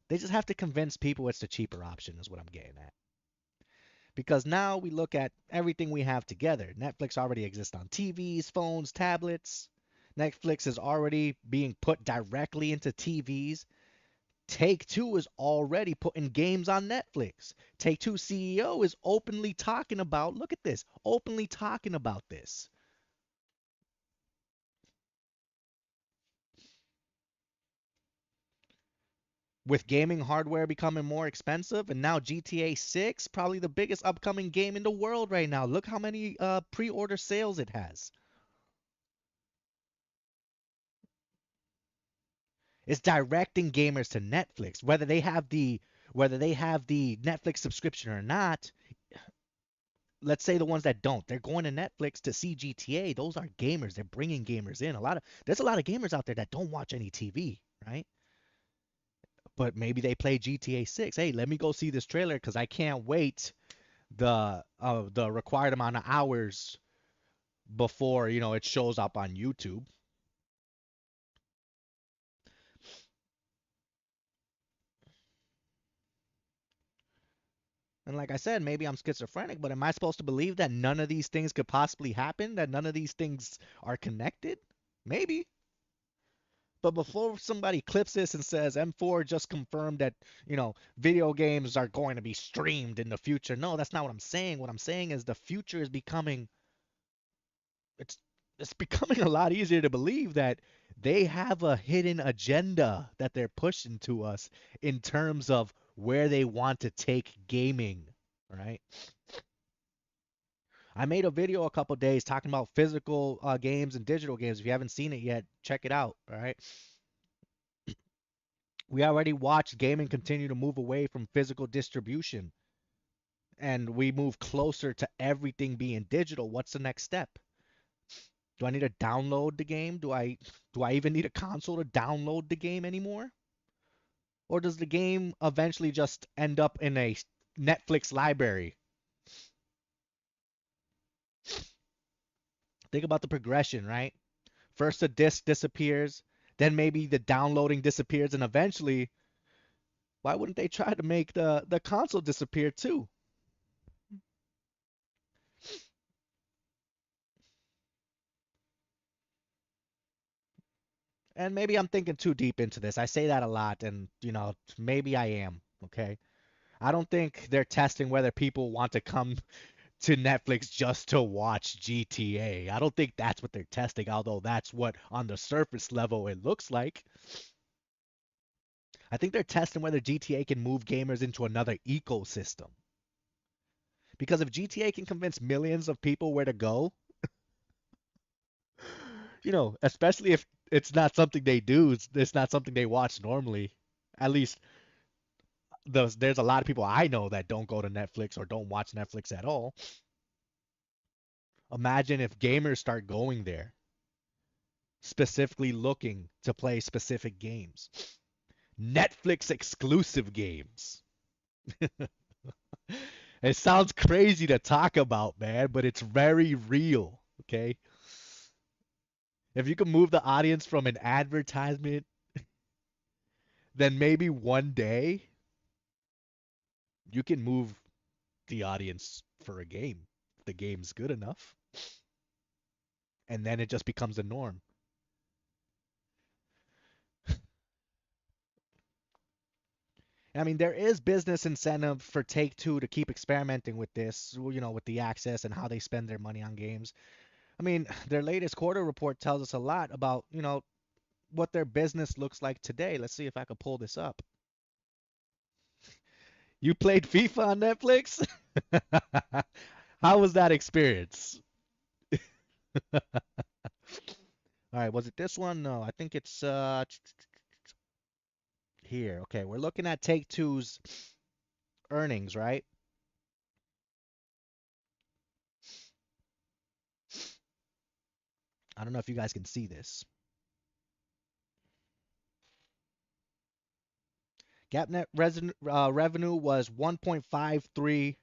They just have to convince people it's the cheaper option, is what I'm getting at. Because now we look at everything we have together. Netflix already exists on TVs, phones, tablets. Netflix is already being put directly into TVs. Take Two is already putting games on Netflix. Take Two CEO is openly talking about, look at this, openly talking about this. With gaming hardware becoming more expensive, and now GTA 6, probably the biggest upcoming game in the world right now. Look how many pre-order sales it has. It's directing gamers to Netflix, whether they have the Netflix subscription or not. Let's say the ones that don't, they're going to Netflix to see GTA. Those are gamers. They're bringing gamers in. There's a lot of gamers out there that don't watch any TV, right? But maybe they play GTA 6. Hey, let me go see this trailer because I can't wait the required amount of hours before it shows up on YouTube. And like I said, maybe I'm schizophrenic, but am I supposed to believe that none of these things could possibly happen? That none of these things are connected? Maybe. But before somebody clips this and says M4 just confirmed that, video games are going to be streamed in the future. No, that's not what I'm saying. What I'm saying is the future is becoming it's it's becoming a lot easier to believe that they have a hidden agenda that they're pushing to us in terms of where they want to take gaming, right? I made a video a couple days talking about physical games and digital games. If you haven't seen it yet, check it out, all right? We already watched gaming continue to move away from physical distribution and we move closer to everything being digital. What's the next step? Do I need to download the game? Do I even need a console to download the game anymore? Or does the game eventually just end up in a Netflix library? Think about the progression, right? First the disc disappears, then maybe the downloading disappears, and eventually, why wouldn't they try to make the console disappear too? And maybe I'm thinking too deep into this. I say that a lot, and maybe I am. Okay. I don't think they're testing whether people want to come to Netflix just to watch GTA. I don't think that's what they're testing, although that's what on the surface level it looks like. I think they're testing whether GTA can move gamers into another ecosystem. Because if GTA can convince millions of people where to go, especially if it's not something they do, it's not something they watch normally. At least there's a lot of people I know that don't go to Netflix or don't watch Netflix at all. Imagine if gamers start going there, specifically looking to play specific games. Netflix exclusive games. It sounds crazy to talk about, man, but it's very real, okay? If you can move the audience from an advertisement, then maybe one day you can move the audience for a game. If the game's good enough. And then it just becomes the norm. I mean, there is business incentive for Take Two to keep experimenting with this, with the access and how they spend their money on games. I mean, their latest quarter report tells us a lot about, what their business looks like today. Let's see if I can pull this up. You played FIFA on Netflix? How was that experience? All right, was it this one? No, I think it's here. Okay, we're looking at Take-Two's earnings, right? I don't know if you guys can see this. GAAP net revenue was 1.53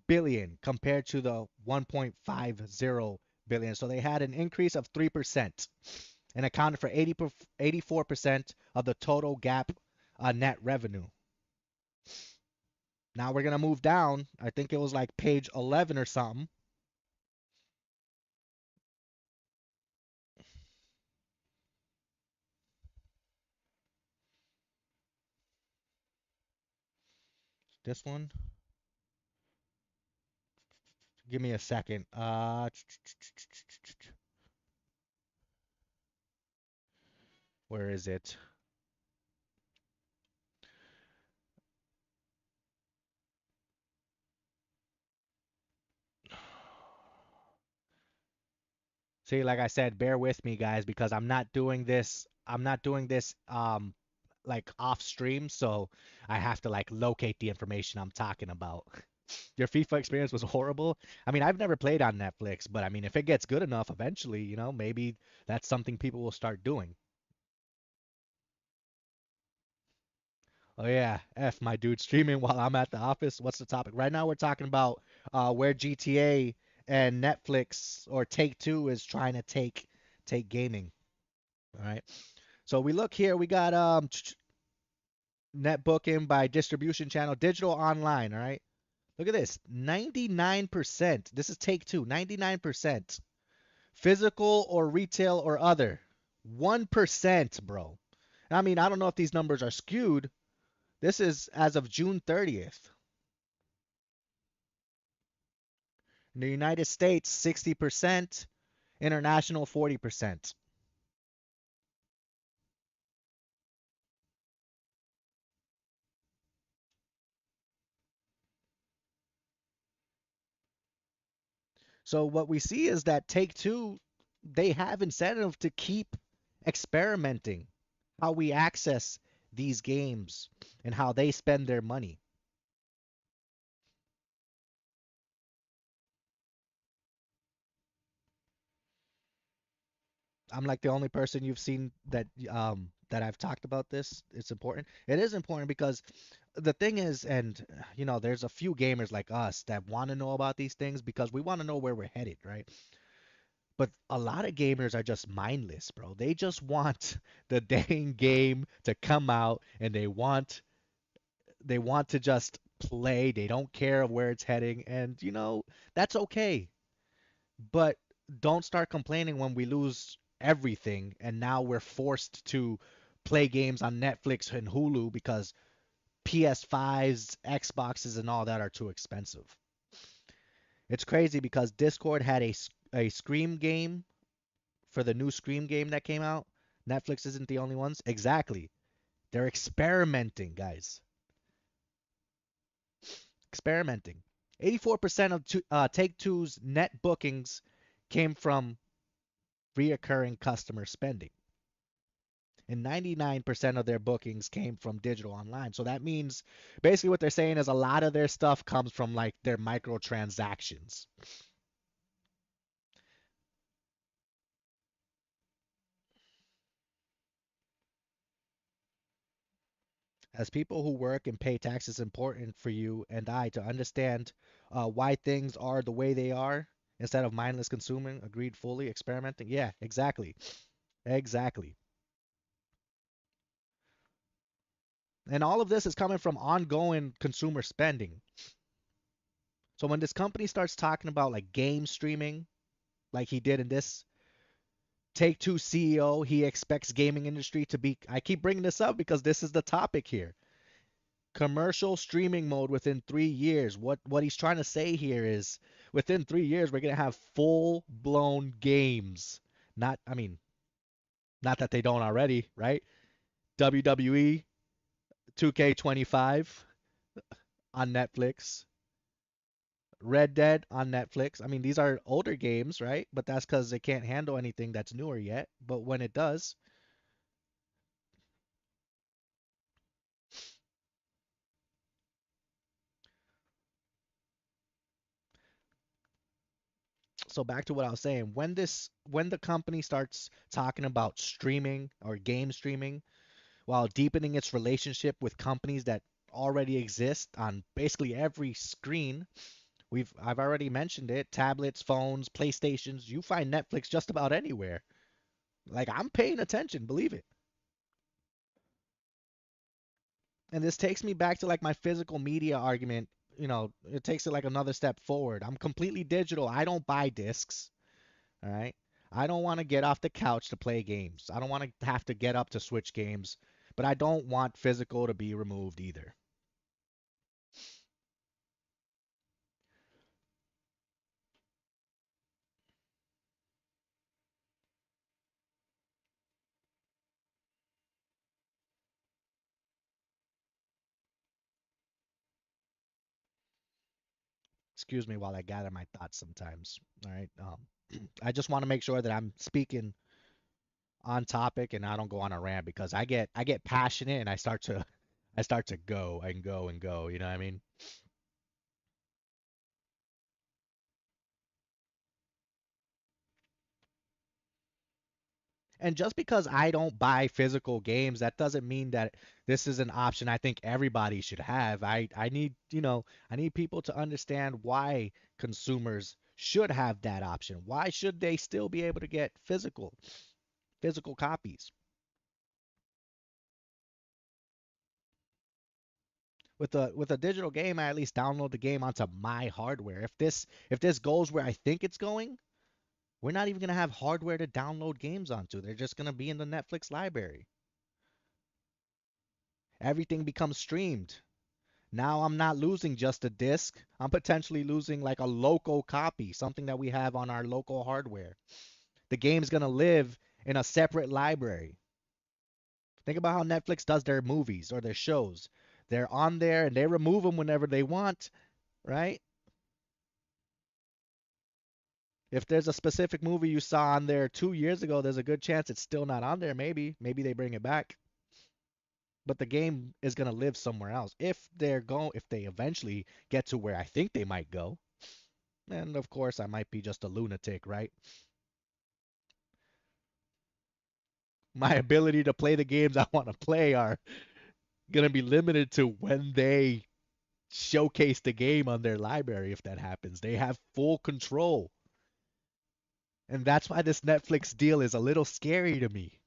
billion compared to the 1.50 billion. So they had an increase of 3% and accounted for 84% of the total GAAP net revenue. Now we're going to move down. I think it was like page 11 or something. This one. Give me a second. Where is it? See, like I said, bear with me, guys, because I'm not doing this. I'm not doing this like off stream, so I have to like locate the information I'm talking about. Your FIFA experience was horrible. I mean, I've never played on Netflix, but I mean, if it gets good enough, eventually, maybe that's something people will start doing. Oh yeah, F my dude, streaming while I'm at the office. What's the topic? Right now we're talking about where GTA and Netflix or Take-Two is trying to take gaming. All right. So we look here, we got net booking by distribution channel, digital online, all right? Look at this. 99%. This is Take-Two, 99%. Physical or retail or other. 1%, bro. I mean, I don't know if these numbers are skewed. This is as of June 30th. In the United States, 60%, international 40%. So what we see is that Take-Two, they have incentive to keep experimenting how we access these games and how they spend their money. I'm like the only person you've seen that I've talked about this. It's important. It is important because the thing is, and there's a few gamers like us that want to know about these things because we want to know where we're headed, right? But a lot of gamers are just mindless, bro. They just want the dang game to come out and they want to just play. They don't care where it's heading, and that's okay. But don't start complaining when we lose everything and now we're forced to play games on Netflix and Hulu because PS5s, Xboxes, and all that are too expensive. It's crazy because Discord had a Scream game for the new Scream game that came out. Netflix isn't the only ones. Exactly. They're experimenting, guys. Experimenting. 84% of Take-Two's net bookings came from reoccurring customer spending. And 99% of their bookings came from digital online. So that means basically what they're saying is a lot of their stuff comes from like their microtransactions. As people who work and pay taxes, it's important for you and I to understand why things are the way they are instead of mindless consuming. Agreed fully. Experimenting. Yeah, exactly. Exactly. And all of this is coming from ongoing consumer spending. So when this company starts talking about like game streaming, like he did in this Take-Two CEO, he expects gaming industry to be, I keep bringing this up because this is the topic here. Commercial streaming mode within 3 years. What he's trying to say here is within 3 years we're gonna have full blown games. Not I mean, not that they don't already, right? WWE 2K25 on Netflix. Red Dead on Netflix. I mean, these are older games, right? But that's because they can't handle anything that's newer yet. But when it does, so back to what I was saying, when the company starts talking about streaming or game streaming while deepening its relationship with companies that already exist on basically every screen, I've already mentioned it, tablets, phones, PlayStations, you find Netflix just about anywhere. Like I'm paying attention, believe it. And this takes me back to like my physical media argument. It takes it like another step forward. I'm completely digital. I don't buy discs. All right. I don't want to get off the couch to play games. I don't want to have to get up to switch games, but I don't want physical to be removed either. Excuse me while I gather my thoughts sometimes. All right. I just want to make sure that I'm speaking on topic and I don't go on a rant because I get passionate and I start to go and go and go, you know what I mean? And just because I don't buy physical games, that doesn't mean that this is an option I think everybody should have. I need, I need people to understand why consumers should have that option. Why should they still be able to get physical copies? With a digital game, I at least download the game onto my hardware. If this goes where I think it's going, we're not even gonna have hardware to download games onto. They're just gonna be in the Netflix library. Everything becomes streamed. Now I'm not losing just a disc. I'm potentially losing like a local copy, something that we have on our local hardware. The game's gonna live in a separate library. Think about how Netflix does their movies or their shows. They're on there and they remove them whenever they want, right? If there's a specific movie you saw on there 2 years ago, there's a good chance it's still not on there. Maybe they bring it back, but the game is gonna live somewhere else. If they eventually get to where I think they might go, and of course I might be just a lunatic, right? My ability to play the games I want to play are gonna be limited to when they showcase the game on their library. If that happens, they have full control, and that's why this Netflix deal is a little scary to me.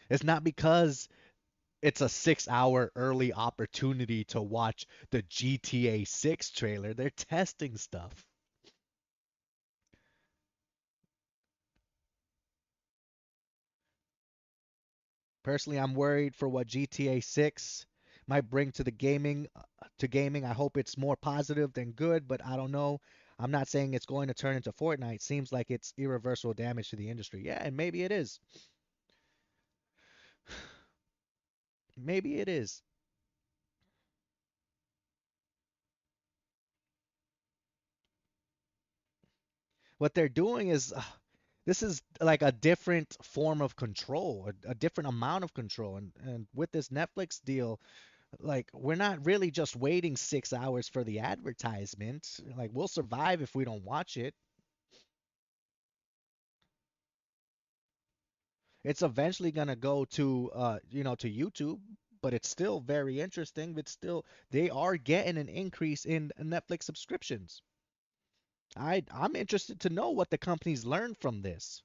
It's not because it's a 6 hour early opportunity to watch the GTA 6 trailer. They're testing stuff. Personally, I'm worried for what GTA 6 might bring to the gaming. I hope it's more positive than good, but I don't know. I'm not saying it's going to turn into Fortnite. Seems like it's irreversible damage to the industry. Yeah, and maybe it is. Maybe it is. What they're doing is this is like a different form of control, a different amount of control. And with this Netflix deal, like we're not really just waiting 6 hours for the advertisement. Like we'll survive if we don't watch it. It's eventually gonna go to YouTube, but it's still very interesting. It's still they are getting an increase in Netflix subscriptions. I'm interested to know what the companies learn from this,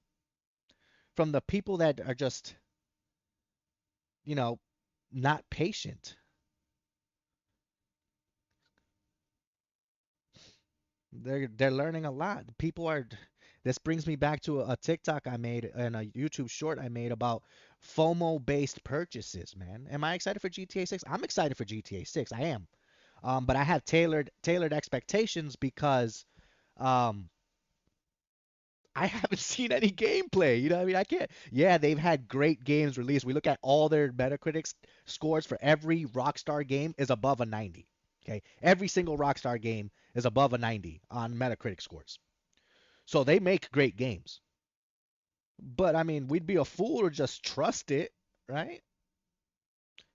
from the people that are just, you know, not patient. They're learning a lot. People are. This brings me back to a TikTok I made and a YouTube short I made about FOMO based purchases. Man, am I excited for GTA 6? I'm excited for GTA 6. I am. But I have tailored expectations because um, I haven't seen any gameplay. You know what I mean? I can't. Yeah, they've had great games released. We look at all their Metacritic scores for every Rockstar game is above a 90. Okay, every single Rockstar game is above a 90 on Metacritic scores. So they make great games. But I mean, we'd be a fool to just trust it, right?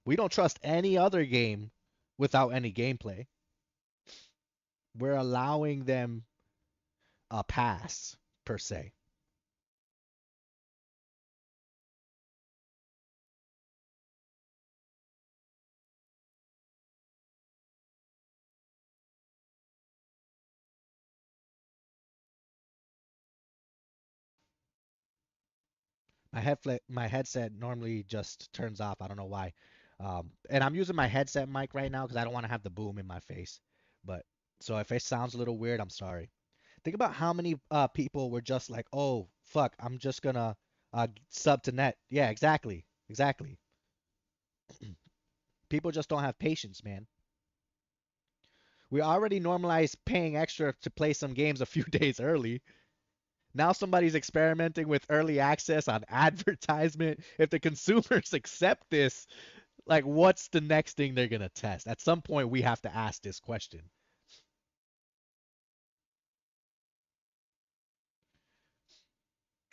We don't trust any other game without any gameplay. We're allowing them a pass per se. My headset normally just turns off. I don't know why. And I'm using my headset mic right now because I don't want to have the boom in my face. But so if it sounds a little weird, I'm sorry. Think about how many people were just like, "Oh, fuck, I'm just gonna sub to net." Yeah, exactly, exactly. People just don't have patience, man. We already normalized paying extra to play some games a few days early. Now somebody's experimenting with early access on advertisement. If the consumers accept this, like, what's the next thing they're gonna test? At some point, we have to ask this question.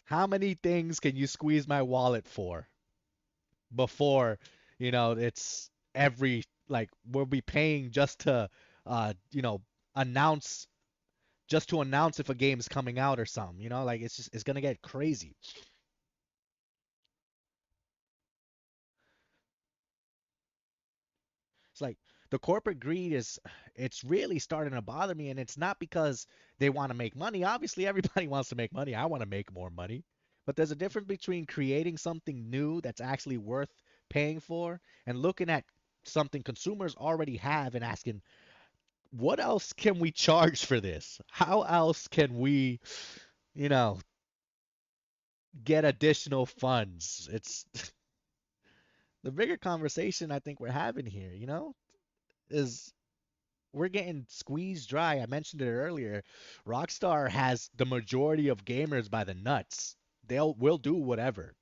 How many things can you squeeze my wallet for before, it's every, like, we'll be paying just to, announce, just to announce if a game is coming out or something, like it's gonna get crazy. It's like the corporate greed it's really starting to bother me, and it's not because they want to make money. Obviously, everybody wants to make money. I want to make more money. But there's a difference between creating something new that's actually worth paying for and looking at something consumers already have and asking, what else can we charge for this? How else can we, you know, get additional funds? It's the bigger conversation I think we're having here, is we're getting squeezed dry. I mentioned it earlier. Rockstar has the majority of gamers by the nuts. Will do whatever.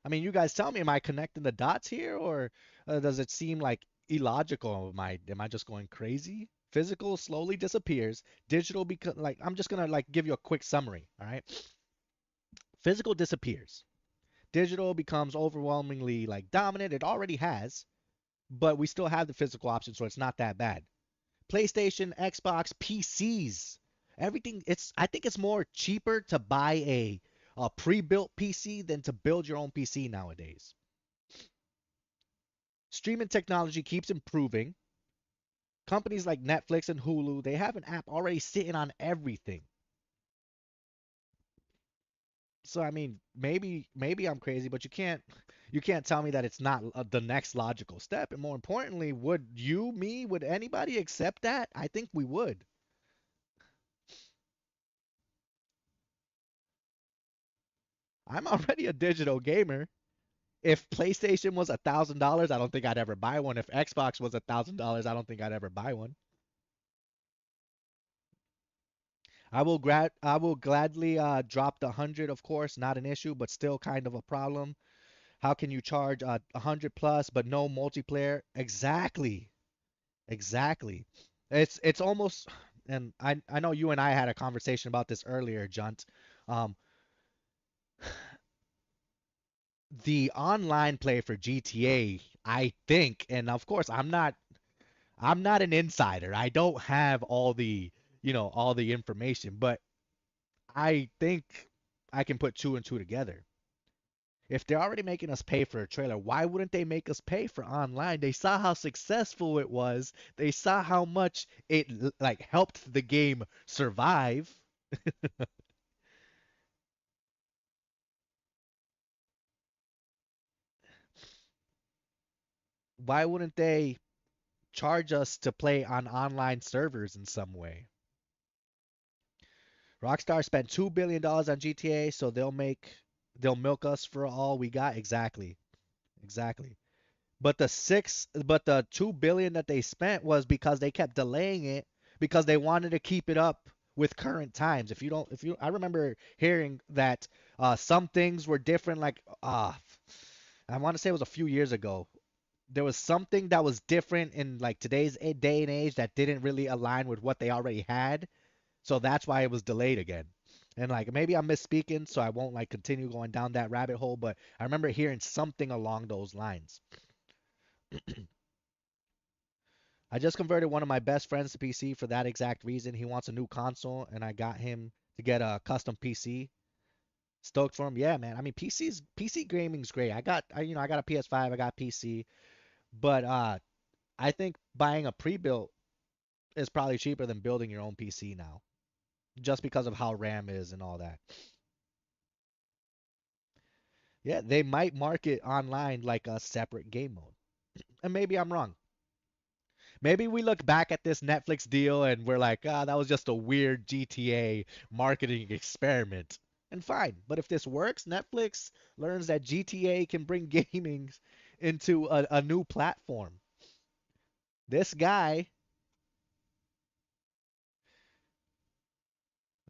I mean, you guys tell me, am I connecting the dots here, or does it seem like illogical? Am I just going crazy? Physical slowly disappears. Digital because, like, I'm just gonna like give you a quick summary. All right. Physical disappears. Digital becomes overwhelmingly like dominant. It already has, but we still have the physical option, so it's not that bad. PlayStation, Xbox, PCs, everything. I think it's more cheaper to buy a pre-built PC than to build your own PC nowadays. Streaming technology keeps improving. Companies like Netflix and Hulu, they have an app already sitting on everything. So I mean, maybe I'm crazy, but you can't tell me that it's not the next logical step. And more importantly, would you, me, would anybody accept that? I think we would. I'm already a digital gamer. If PlayStation was $1,000, I don't think I'd ever buy one. If Xbox was $1,000, I don't think I'd ever buy one. I will gladly drop the 100, of course, not an issue, but still kind of a problem. How can you charge 100 plus but no multiplayer? Exactly, exactly. It's almost, and I know you and I had a conversation about this earlier, Junt. Um, the online play for GTA, I think, and of course, I'm not an insider. I don't have all the information, but I think I can put two and two together. If they're already making us pay for a trailer, why wouldn't they make us pay for online? They saw how successful it was. They saw how much it like helped the game survive. Why wouldn't they charge us to play on online servers in some way? Rockstar spent $2 billion on GTA, so they'll milk us for all we got. Exactly. Exactly. But the 2 billion that they spent was because they kept delaying it because they wanted to keep it up with current times. I remember hearing that some things were different. Like I want to say it was a few years ago. there was something that was different in like today's day and age that didn't really align with what they already had. So that's why it was delayed again. And like maybe I'm misspeaking, so I won't like continue going down that rabbit hole, but I remember hearing something along those lines. I just converted one of my best friends to PC for that exact reason. He wants a new console, and I got him to get a custom PC. Stoked for him. Yeah, man. I mean, PC gaming's great. I got a PS5, I got PC, but I think buying a pre-built is probably cheaper than building your own PC now, just because of how RAM is and all that. Yeah, they might market online like a separate game mode. And maybe I'm wrong. Maybe we look back at this Netflix deal and we're like, ah, that was just a weird GTA marketing experiment. And fine. But if this works, Netflix learns that GTA can bring gaming into a new platform. This guy,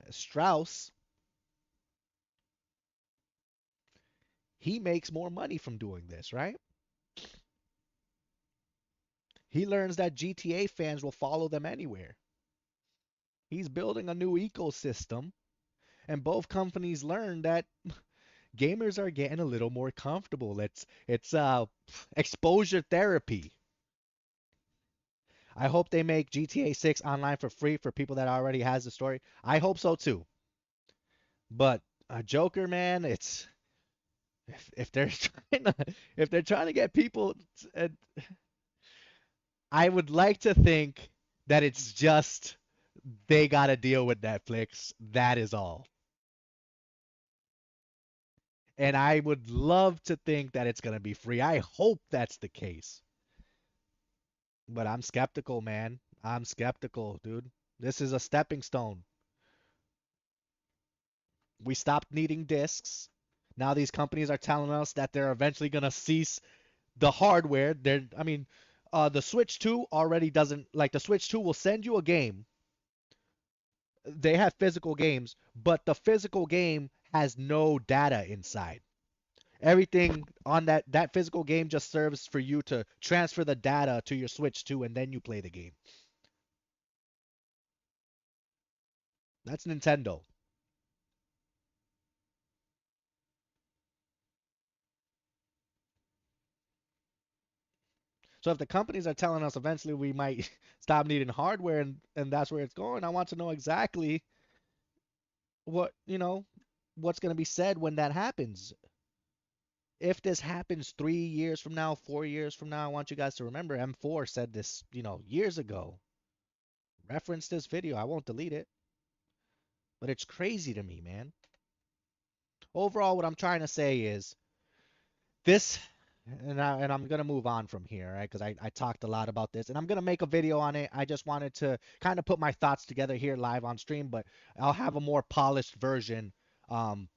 Strauss, he makes more money from doing this, right? He learns that GTA fans will follow them anywhere. He's building a new ecosystem, and both companies learn that gamers are getting a little more comfortable. It's exposure therapy. I hope they make GTA 6 online for free for people that already has the story. I hope so too. But Joker, man, it's if they're trying to if they're trying to get people, uh, I would like to think that it's just they got to deal with Netflix. That is all. And I would love to think that it's gonna be free. I hope that's the case. But I'm skeptical, man. I'm skeptical, dude. This is a stepping stone. We stopped needing discs. Now these companies are telling us that they're eventually gonna cease the hardware. I mean, the Switch 2 already doesn't like the Switch 2 will send you a game. They have physical games, but the physical game has no data inside. Everything on that physical game just serves for you to transfer the data to your Switch 2 and then you play the game. That's Nintendo. So if the companies are telling us eventually we might stop needing hardware and that's where it's going, I want to know exactly what, what's going to be said when that happens. If this happens 3 years from now, 4 years from now, I want you guys to remember M4 said this, years ago. Reference this video. I won't delete it. But it's crazy to me, man. Overall, what I'm trying to say is this, and I'm gonna move on from here, right? Because I talked a lot about this, and I'm gonna make a video on it. I just wanted to kind of put my thoughts together here live on stream, but I'll have a more polished version, um,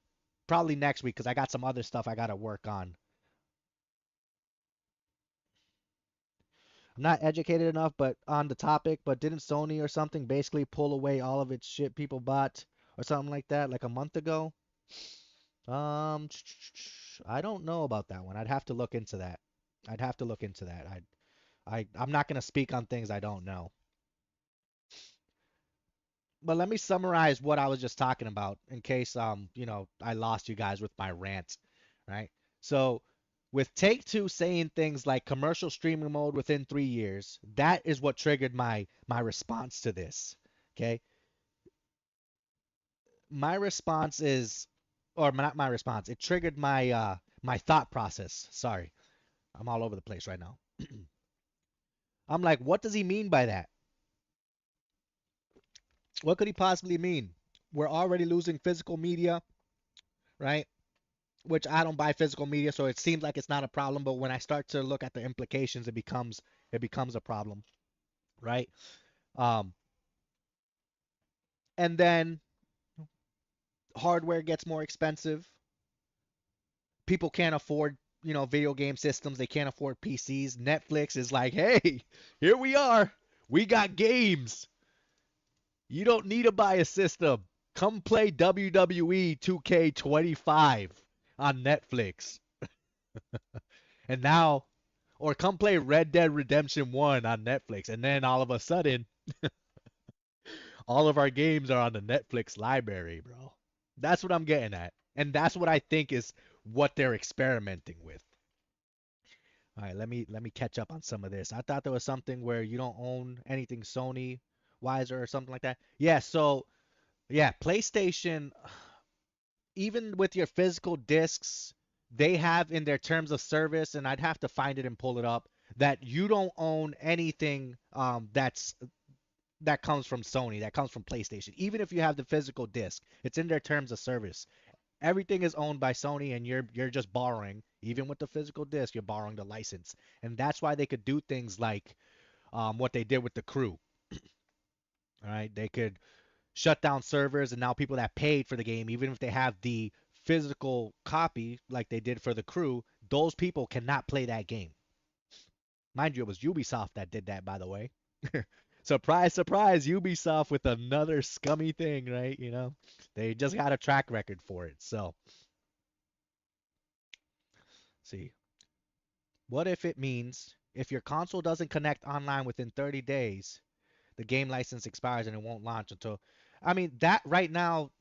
probably next week because I got some other stuff I gotta work on. I'm not educated enough, but on the topic, but didn't Sony or something basically pull away all of its shit people bought or something like that, like a month ago? Um, I don't know about that one. I'd have to look into that. I'd have to look into that. I'm not gonna speak on things I don't know. But let me summarize what I was just talking about in case I lost you guys with my rant, right? So with Take Two saying things like commercial streaming mode within 3 years, that is what triggered my response to this. Okay, my response is, or not my response. It triggered my thought process. Sorry, I'm all over the place right now. I'm like, what does he mean by that? What could he possibly mean? We're already losing physical media, right? Which I don't buy physical media, so it seems like it's not a problem. But when I start to look at the implications, it becomes a problem, right? Um, and then hardware gets more expensive. People can't afford, video game systems. They can't afford PCs. Netflix is like, hey, here we are. We got games. You don't need to buy a system. Come play WWE 2K25 on Netflix. And now Or come play Red Dead Redemption 1 on Netflix, and then all of a sudden, all of our games are on the Netflix library, bro. That's what I'm getting at. And that's what I think is what they're experimenting with. All right, let me catch up on some of this. I thought there was something where you don't own anything Sony Wiser or something like that. Yeah, so yeah, PlayStation, even with your physical discs, they have in their terms of service, and I'd have to find it and pull it up, that you don't own anything that comes from Sony, that comes from PlayStation. Even if you have the physical disc, it's in their terms of service. Everything is owned by Sony, and you're just borrowing. Even with the physical disc, you're borrowing the license, and that's why they could do things like what they did with the Crew. All right, they could shut down servers, and now people that paid for the game, even if they have the physical copy like they did for the Crew, those people cannot play that game. Mind you, it was Ubisoft that did that, by the way. Surprise, surprise, Ubisoft with another scummy thing, right? They just got a track record for it. So, see. What if it means if your console doesn't connect online within 30 days, the game license expires and it won't launch until. I mean, that right now,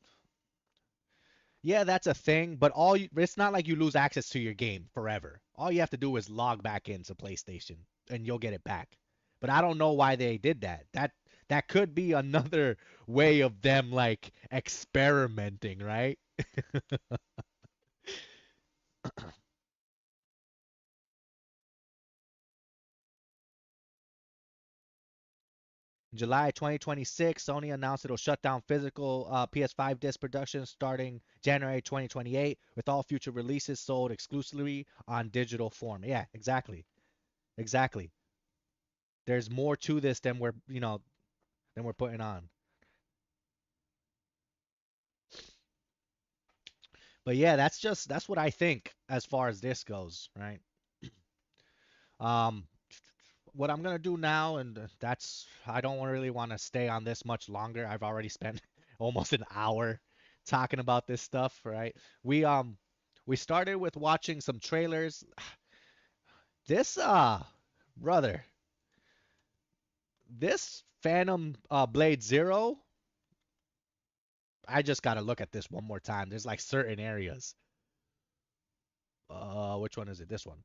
yeah, that's a thing, but it's not like you lose access to your game forever. All you have to do is log back into PlayStation and you'll get it back. But I don't know why they did that. That could be another way of them like experimenting, right? In July 2026, Sony announced it'll shut down physical PS5 disc production starting January 2028, with all future releases sold exclusively on digital form. Yeah, exactly. Exactly. There's more to this than we're putting on. But yeah, that's what I think as far as this goes, right? Um, what I'm gonna do now, and I don't really want to stay on this much longer. I've already spent almost an hour talking about this stuff, right? We started with watching some trailers. This brother, this Phantom Blade Zero, I just gotta look at this one more time. There's like certain areas. Which one is it? This one.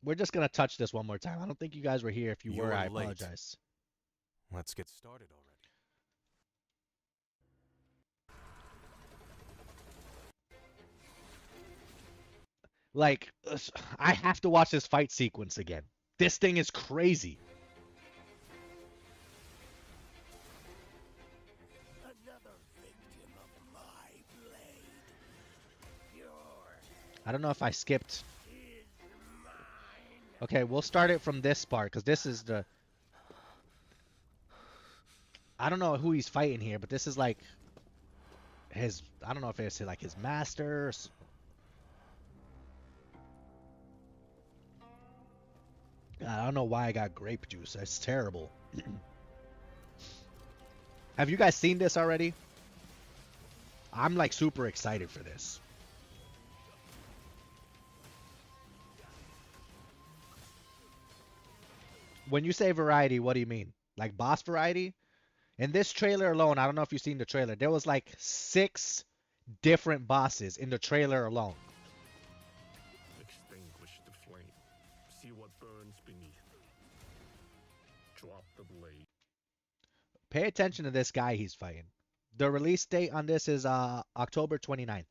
We're just gonna touch this one more time. I don't think you guys were here. If you were, You're I late. apologize. Let's get started already. Like, I have to watch this fight sequence again. This thing is crazy. Another victim of my blade. I don't know if I skipped. Okay, we'll start it from this part because this is the. I don't know who he's fighting here, but this is like his. I don't know if it's like his master. I don't know why I got grape juice. That's terrible. Have you guys seen this already? I'm like super excited for this. When you say variety, what do you mean? Like boss variety? In this trailer alone, I don't know if you've seen the trailer. There was like 6 different bosses in the trailer alone. Extinguish the flame. See what burns beneath. Drop the blade. Pay attention to this guy he's fighting. The release date on this is October 29th.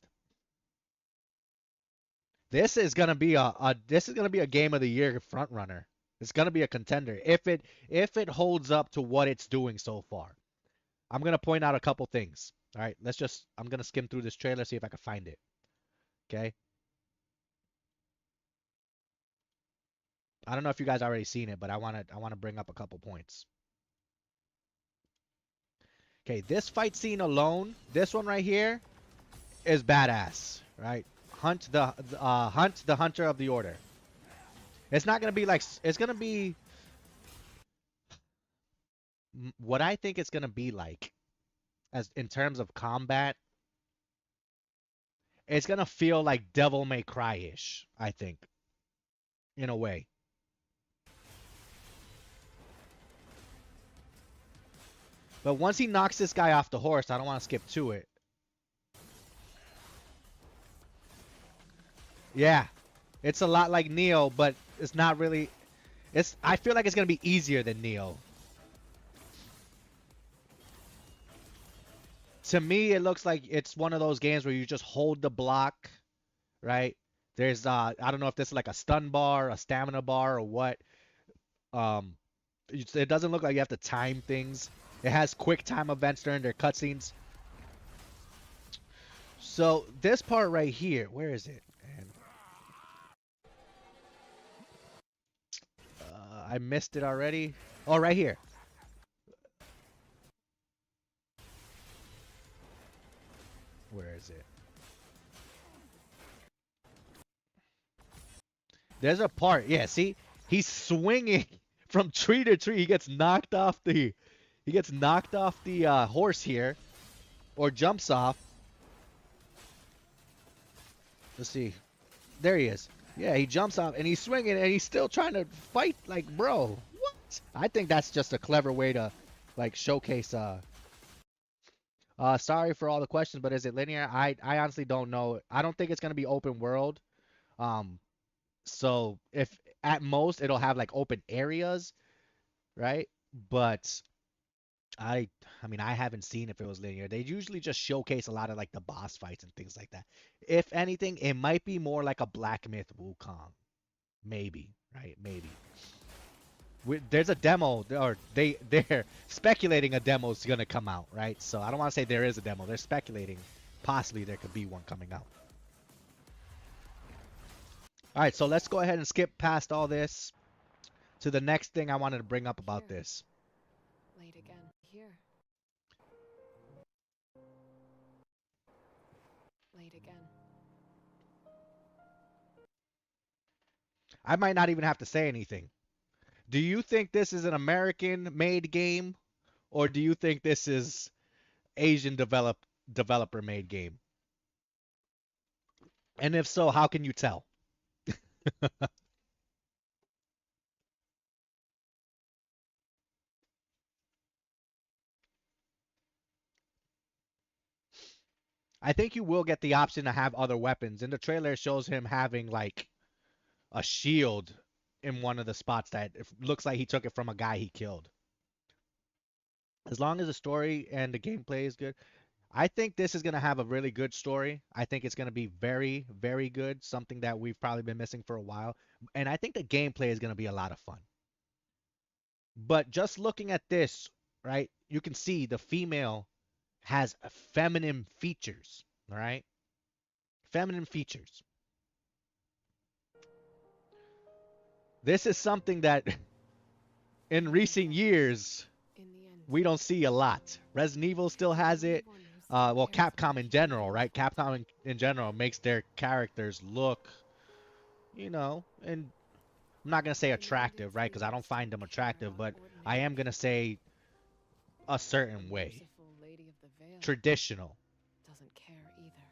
This is gonna be a game of the year front runner. It's gonna be a contender if it holds up to what it's doing so far. I'm gonna point out a couple things. All right, I'm gonna skim through this trailer, see if I can find it. Okay. I don't know if you guys already seen it, but I wanna bring up a couple points. Okay, this fight scene alone, this one right here, is badass, right? Hunt the hunter of the order. It's not gonna be like it's gonna be what I think it's gonna be like as in terms of combat. It's gonna feel like Devil May Cry-ish, I think, in a way. But once he knocks this guy off the horse, I don't want to skip to it. Yeah, it's a lot like Neo, but it's not really. I feel like it's gonna be easier than Neo. To me, it looks like it's one of those games where you just hold the block, right? There's I don't know if this is like a stun bar, a stamina bar, or what. Um, it doesn't look like you have to time things. It has quick time events during their cutscenes. So this part right here, where is it? And I missed it already. Oh, right here. Where is it? There's a part. Yeah, see? He's swinging from tree to tree. He gets knocked off the horse here, or jumps off. Let's see. There he is. Yeah, he jumps off and he's swinging and he's still trying to fight. Like, bro, what? I think that's just a clever way to like showcase sorry for all the questions, but is it linear? I honestly don't know. I don't think it's gonna be open world. Um, so if at most it'll have like open areas, right? But I I mean I haven't seen if it was linear. They usually just showcase a lot of like the boss fights and things like that. If anything, it might be more like a Black Myth Wukong. Maybe, right? Maybe. There's a demo, or they're speculating a demo's gonna come out, right? So I don't want to say there is a demo. They're speculating possibly there could be one coming out. All right, so let's go ahead and skip past all this to the next thing I wanted to bring up about this. Late again. Here. Late again. I might not even have to say anything. Do you think this is an American-made game, or do you think this is Asian developer-made game? And if so, how can you tell? I think you will get the option to have other weapons. In the trailer, it shows him having like a shield in one of the spots that it looks like he took it from a guy he killed. As long as the story and the gameplay is good, I think this is going to have a really good story. I think it's going to be very, very good, something that we've probably been missing for a while. And I think the gameplay is going to be a lot of fun. But just looking at this, right, you can see the female has feminine features, all right? Feminine features. This is something that in recent years we don't see a lot. Resident Evil still has it. Well, Capcom in general, right? Capcom in general makes their characters look, you know, and I'm not going to say attractive, right? Because I don't find them attractive, but I am going to say a certain way. Traditional. Doesn't care either.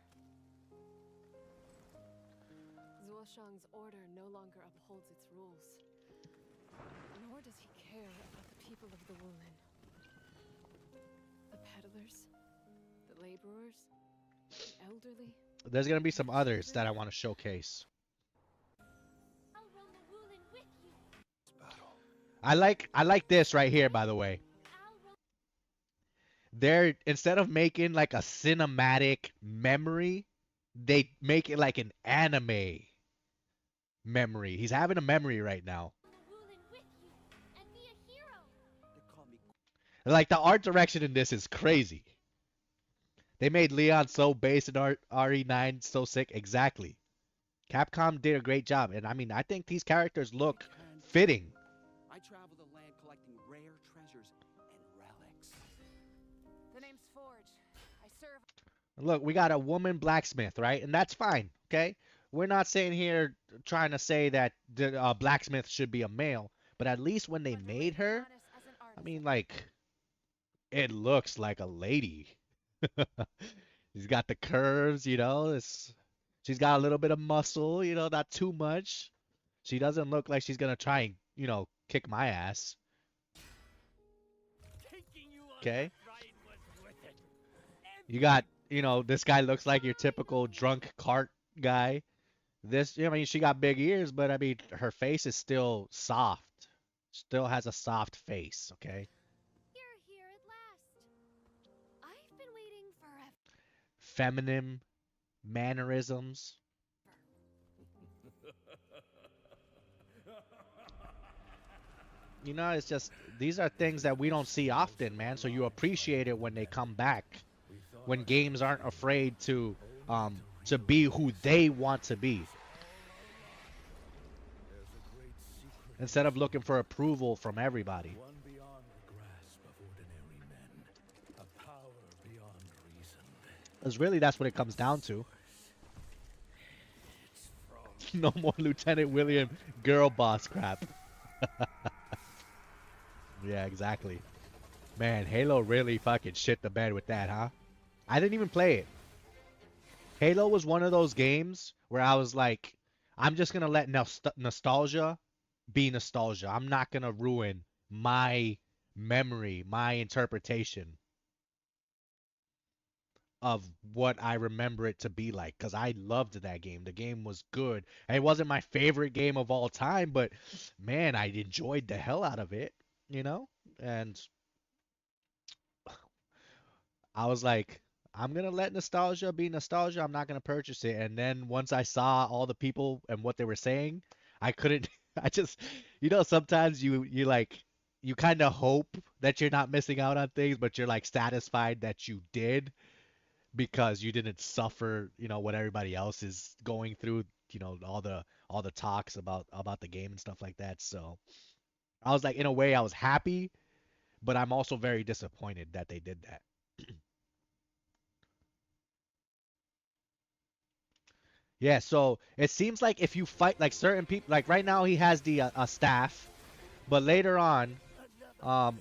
Zuoshang's order no longer upholds its rules. Nor does he care about the people of the Wulin. The peddlers, the laborers, the elderly. There's going to be some others that I want to showcase. I like this right here, by the way. They're, instead of making like a cinematic memory, they make it like an anime memory. He's having a memory right now. Like the art direction in this is crazy. They made Leon so base and RE9 so sick. Exactly. Capcom did a great job, and I mean, I think these characters look fitting. I travel the land collecting rare treasures and relics. The name's Forge. I serve. Look, we got a woman blacksmith, right? And that's fine, okay? We're not saying here trying to say that the blacksmith should be a male, but at least when they made her, I mean, like, it looks like a lady. She's got the curves, you know. She's got a little bit of muscle, you know, not too much. She doesn't look like she's gonna try and, you know, kick my ass. Okay. You got, you know, this guy looks like your typical drunk cart guy. This, I mean, she got big ears, but I mean, her face is still soft. Still has a soft face, okay? You're here at last. I've been waiting forever. Feminine mannerisms. You know, it's just these are things that we don't see often, man. So you appreciate it when they come back. When games aren't afraid to be who they want to be. Instead of looking for approval from everybody. One beyond the grasp of ordinary men. A power beyond reason. Because really that's what it comes down to. No more Lieutenant William girl boss crap. Yeah, exactly. Man, Halo really fucking shit the bed with that, huh? I didn't even play it. Halo was one of those games where I was like, I'm just going to let nostalgia be nostalgia. I'm not going to ruin my memory, my interpretation of what I remember it to be like, because I loved that game. The game was good. It wasn't my favorite game of all time, but man, I enjoyed the hell out of it, you know? And I was like, I'm gonna let nostalgia be nostalgia. I'm not gonna purchase it. And then once I saw all the people and what they were saying, I couldn't. I just, you know, sometimes you like you kind of hope that you're not missing out on things, but you're like satisfied that you did because you didn't suffer, you know, what everybody else is going through. You know, all the talks about the game and stuff like that. So I was like, in a way, I was happy, but I'm also very disappointed that they did that. Yeah, so it seems like if you fight like certain people, like right now he has the staff, but later on,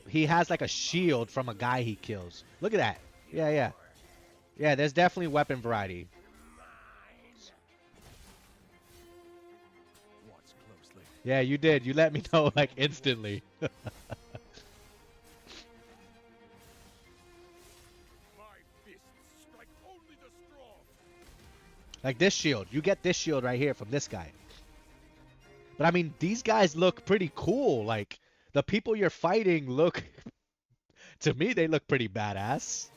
he has like a shield from a guy he kills. Look at that. Yeah, yeah, yeah. There's definitely weapon variety. Watch closely. Yeah, you did. You let me know like instantly. Like this shield. You get this shield right here from this guy. But I mean, these guys look pretty cool. Like the people you're fighting look to me they look pretty badass.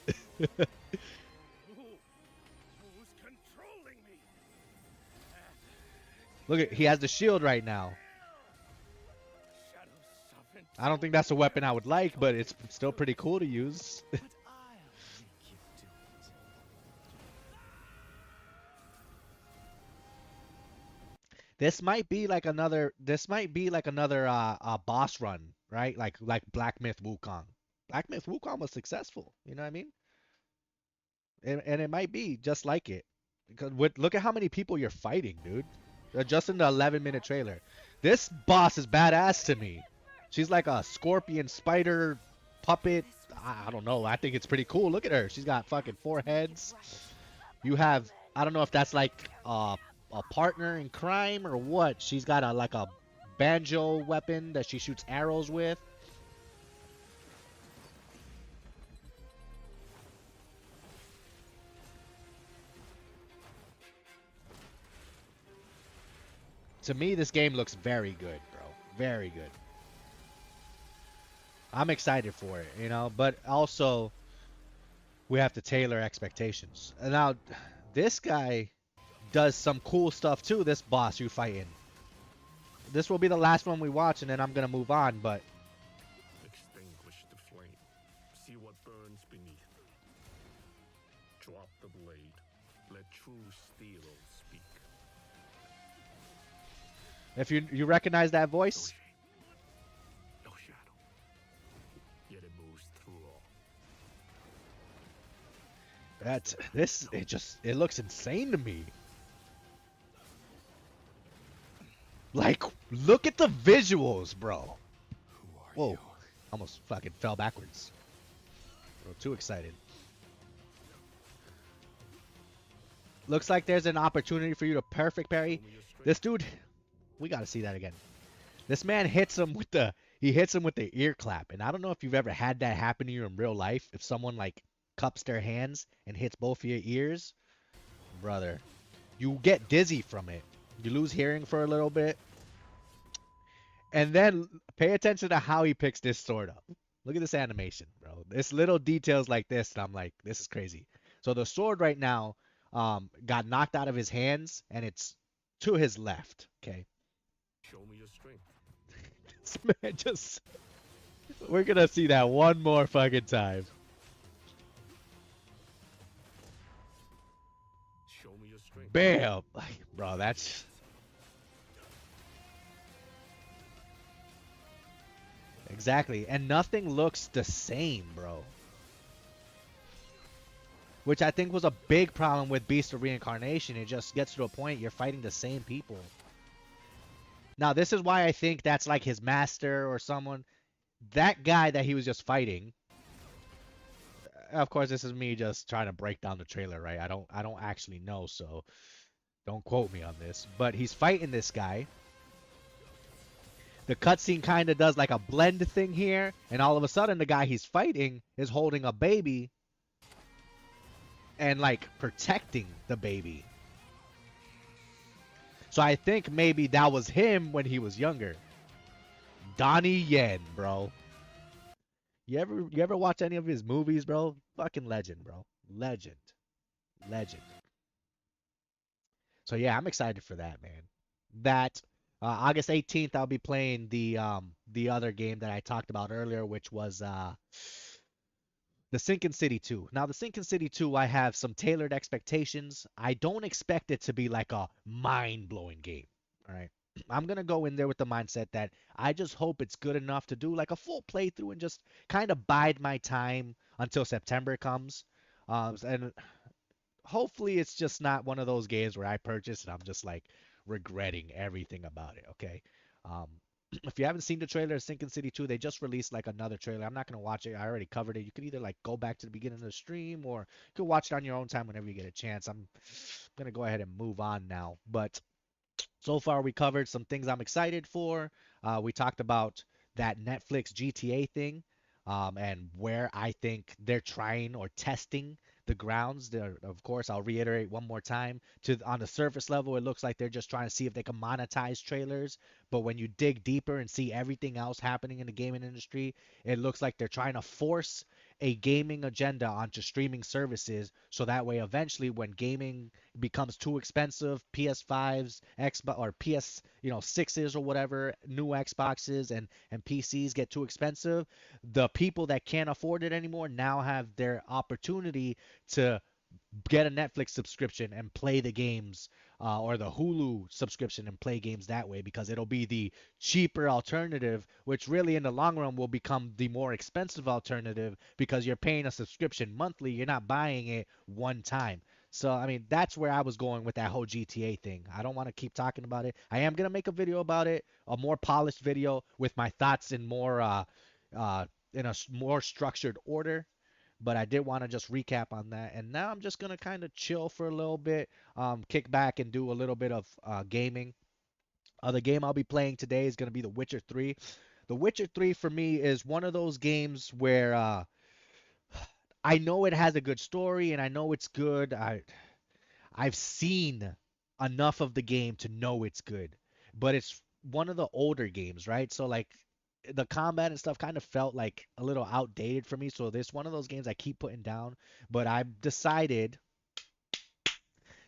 Look at he has the shield right now. I don't think that's a weapon I would like, but it's still pretty cool to use. This might be like another boss run, right? Like Black Myth Wukong. Black Myth Wukong was successful, you know what I mean? And it might be just like it. Because look at how many people you're fighting, dude. Just in the 11-minute trailer. This boss is badass to me. She's like a scorpion spider puppet. I don't know. I think it's pretty cool. Look at her. She's got fucking 4 heads. You have, I don't know if that's like a partner in crime or what. She's got like a banjo weapon that she shoots arrows with. To me, this game looks very good, bro. Very good. I'm excited for it, you know, but also we have to tailor expectations. And now, this guy does some cool stuff too, this boss you fight in. This will be the last one we watch, and then I'm going to move on, but... Extinguish the flame. See what burns beneath. Drop the blade. Let true steel speak. If you recognize that voice? No shadow. Yet it moves through all. It looks insane to me. Like, look at the visuals, bro. Whoa, almost fucking fell backwards. A little too excited. Looks like there's an opportunity for you to perfect parry. This dude, we gotta see that again. This man hits him with the ear clap, and I don't know if you've ever had that happen to you in real life. If someone like cups their hands and hits both of your ears, brother, you get dizzy from it. You lose hearing for a little bit. And then pay attention to how he picks this sword up. Look at this animation, bro. It's little details like this, and I'm like, this is crazy. So the sword right now got knocked out of his hands, and it's to his left. Okay. Show me your strength. This man just. We're gonna see that one more fucking time. Show me your strength. Bam! Like, bro, that's. Exactly. And nothing looks the same, bro. Which I think was a big problem with Beast of Reincarnation. It just gets to a point you're fighting the same people. Now, this is why I think that's like his master or someone. That guy that he was just fighting. Of course, this is me just trying to break down the trailer, right? I don't actually know, so don't quote me on this. But he's fighting this guy. The cutscene kind of does like a blend thing here, and all of a sudden the guy he's fighting is holding a baby and like protecting the baby. So I think maybe that was him when he was younger. Donnie Yen, bro. You ever watch any of his movies, bro? Fucking legend, bro. Legend. Legend. So yeah, I'm excited for that, man. That August 18th I'll be playing the other game that I talked about earlier, which was the Sinking City 2. Now, the Sinking City 2, I have some tailored expectations. I don't expect it to be like a mind-blowing game. All right. I'm going to go in there with the mindset that I just hope it's good enough to do like a full playthrough and just kind of bide my time until September comes. And hopefully it's just not one of those games where I purchase and I'm just like regretting everything about it, okay? Um, if you haven't seen the trailer of Sinking City 2, they just released like another trailer. I'm not gonna watch it. I already covered it. You could either like go back to the beginning of the stream or you can watch it on your own time whenever you get a chance. I'm gonna go ahead and move on now. But so far we covered some things I'm excited for. We talked about that Netflix GTA thing, and where I think they're trying or testing the grounds. Of course, I'll reiterate one more time. On the surface level, it looks like they're just trying to see if they can monetize trailers. But when you dig deeper and see everything else happening in the gaming industry, it looks like they're trying to force a gaming agenda onto streaming services so that way eventually when gaming becomes too expensive, PS5s, Xbox or PS, 6s or whatever, new Xboxes and PCs get too expensive, the people that can't afford it anymore now have their opportunity to get a Netflix subscription and play the games, or the Hulu subscription and play games that way because it'll be the cheaper alternative, which really in the long run will become the more expensive alternative because you're paying a subscription monthly. You're not buying it one time. So, I mean, that's where I was going with that whole GTA thing. I don't want to keep talking about it. I am going to make a video about it, a more polished video with my thoughts in more, uh, in a more structured order, but I did want to just recap on that. And now I'm just gonna kind of chill for a little bit, kick back and do a little bit of gaming. The game I'll be playing today is gonna be The Witcher 3. The Witcher 3 for me is one of those games where I know it has a good story and I know it's good. I've seen enough of the game to know it's good, but it's one of the older games, right? So like the combat and stuff kind of felt like a little outdated for me. So this one of those games I keep putting down, but I've decided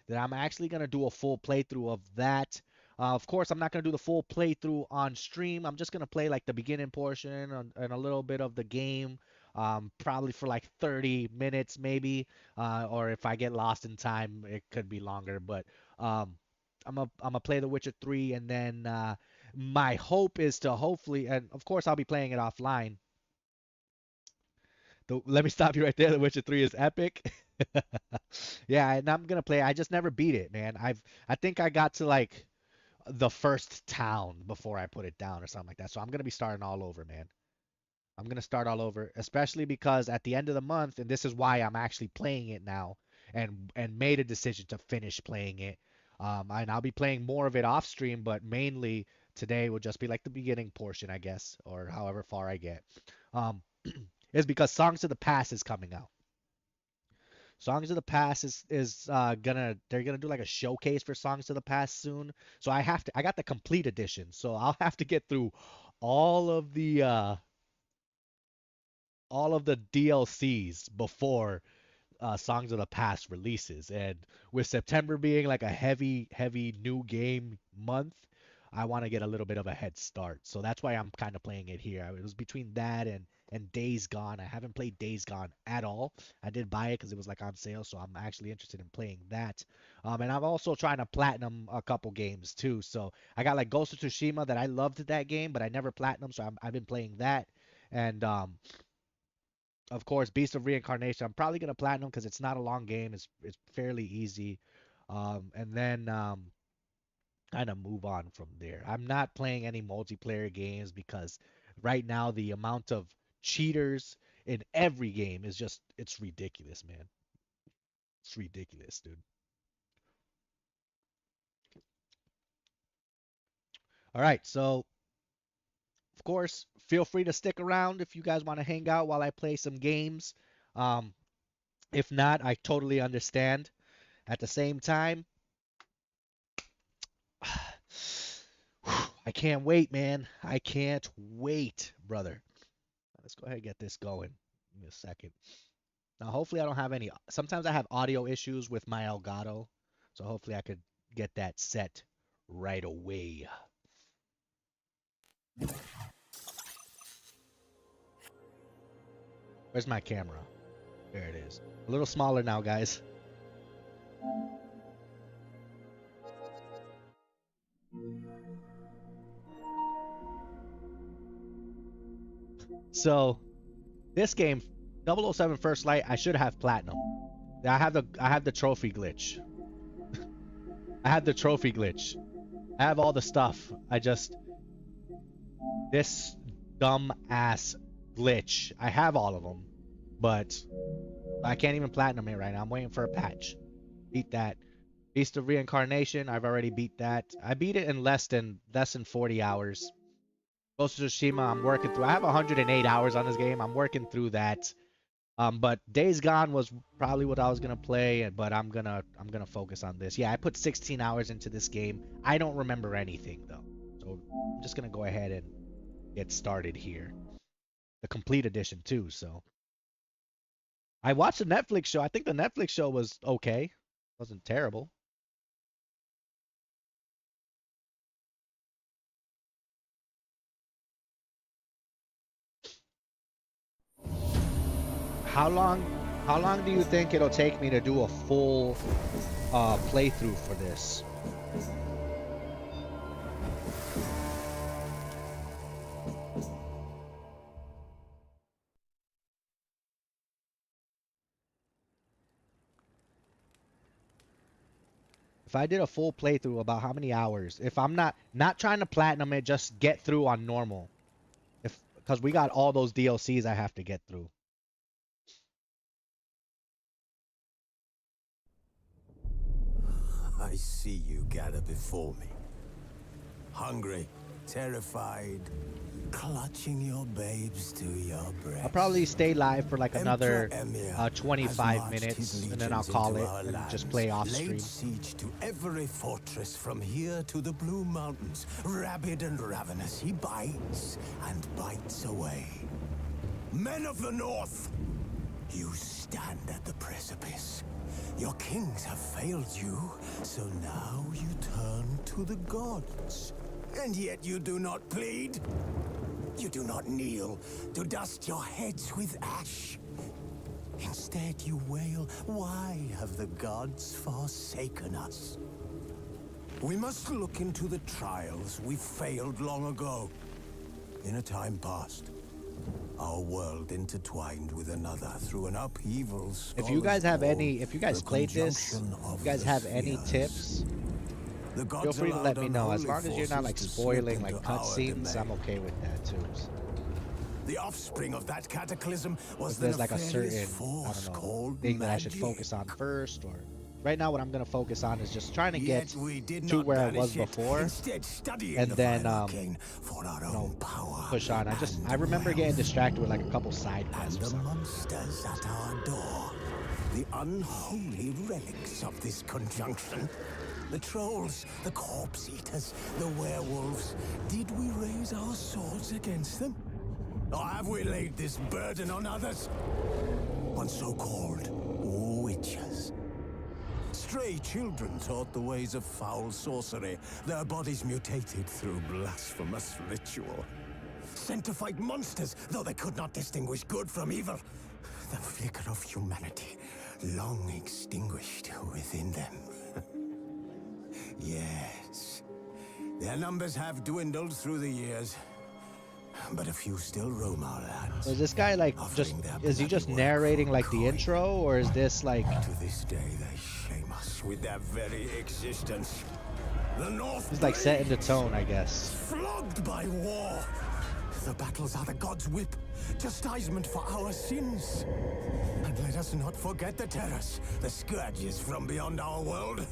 that I'm actually going to do a full playthrough of that. Of course, I'm not going to do the full playthrough on stream. I'm just going to play like the beginning portion and a little bit of the game, probably for like 30 minutes maybe. Or if I get lost in time, it could be longer. But I'm gonna play The Witcher 3, and then my hope is to hopefully, and of course I'll be playing it offline. Let me stop you right there. The Witcher 3 is epic. Yeah, and I'm gonna play. I just never beat it, man. I think I got to like the first town before I put it down or something like that. So I'm gonna be starting all over, man. I'm gonna start all over, especially because at the end of the month, and this is why I'm actually playing it now, and made a decision to finish playing it. And I'll be playing more of it off stream, but mainly today will just be like the beginning portion, I guess, or however far I get. Um, is because Songs of the Past is coming out. Songs of the Past is they're gonna do like a showcase for Songs of the Past soon. So I got the complete edition. So I'll have to get through all of the uh all of the DLCs before Songs of the Past releases. And with September being like a heavy new game month, I want to get a little bit of a head start. So that's why I'm kind of playing it here. It was between that and Days Gone. I haven't played Days Gone at all. I did buy it because it was like on sale, so I'm actually interested in playing that. And I'm also trying to platinum a couple games too. So I got like Ghost of Tsushima that I loved that game, but I never platinum, so I've been playing that. And of course, Beast of Reincarnation. I'm probably gonna platinum because it's not a long game. It's fairly easy, and then kind of move on from there. I'm not playing any multiplayer games because right now the amount of cheaters in every game is just it's ridiculous, man. It's ridiculous, dude. All right, so of course, feel free to stick around if you guys want to hang out while I play some games. Um, if not, I totally understand. At the same time, I can't wait, man. I can't wait, brother. Let's go ahead and get this going. Give me a second. Now, hopefully, I don't have any. Sometimes I have audio issues with my Elgato, so hopefully, I could get that set right away. Where's my camera? There it is. A little smaller now, guys. So, this game, 007 First Light, I should have platinum. I have the trophy glitch. I have the trophy glitch. I have all the stuff. This dumb ass glitch. I have all of them, but I can't even platinum it right now. I'm waiting for a patch. Beat that. Beast of Reincarnation, I've already beat that. I beat it in less than 40 hours. Ghost of Tsushima, I'm working through. I have 108 hours on this game. I'm working through that. But Days Gone was probably what I was gonna play, but I'm gonna focus on this. Yeah, I put 16 hours into this game. I don't remember anything though, so I'm just gonna go ahead and get started here. The complete edition too. So I watched the Netflix show. I think the Netflix show was okay. Wasn't terrible. How long do you think it'll take me to do a full playthrough for this? If I did a full playthrough, about how many hours? If I'm not trying to platinum it, just get through on normal. If because we got all those DLCs I have to get through. I see you gather before me. Hungry, terrified, clutching your babes to your breast. I'll probably stay live for like another 25 minutes, and then I'll call it and just play off stream. Laid siege to every fortress from here to the Blue Mountains. Rabid and ravenous, he bites and bites away. Men of the North, you stand at the precipice. Your kings have failed you, so now you turn to the gods. And yet you do not plead. You do not kneel to dust your heads with ash. Instead you wail, why have the gods forsaken us? We must look into the trials we failed long ago. In a time past, our world intertwined with another through an upheaval. If you guys have any, if you guys played this, if you guys have any tips, feel free to let me know. As long as you're not like spoiling like cutscenes, I'm okay with that too. So. The offspring of that cataclysm was if there's like a certain, I don't know, thing that I should focus on first, or right now what I'm gonna focus on is just trying to get Yet we did to not where I was banish it, before, instead studying and the then fine arcane for our own power push on. I and remember getting wealth. distracted with like a couple side quests And or the something. monsters at our door, the unholy relics of this conjunction. The trolls, the corpse eaters, the werewolves. Did we raise our swords against them? Or have we laid this burden on others? On so-called witches. Stray children taught the ways of foul sorcery, their bodies mutated through blasphemous ritual. Sent to fight monsters, though they could not distinguish good from evil. The flicker of humanity, long extinguished within them. Yes, their numbers have dwindled through the years, but a few still roam our lands. Is this guy like is he just narrating like the intro, or is this like... To this day they shame us with their very existence. The North He's like setting the tone, I guess. flogged by war. The battles are the gods' whip, chastisement for our sins. And let us not forget the terrors, the scourges from beyond our world.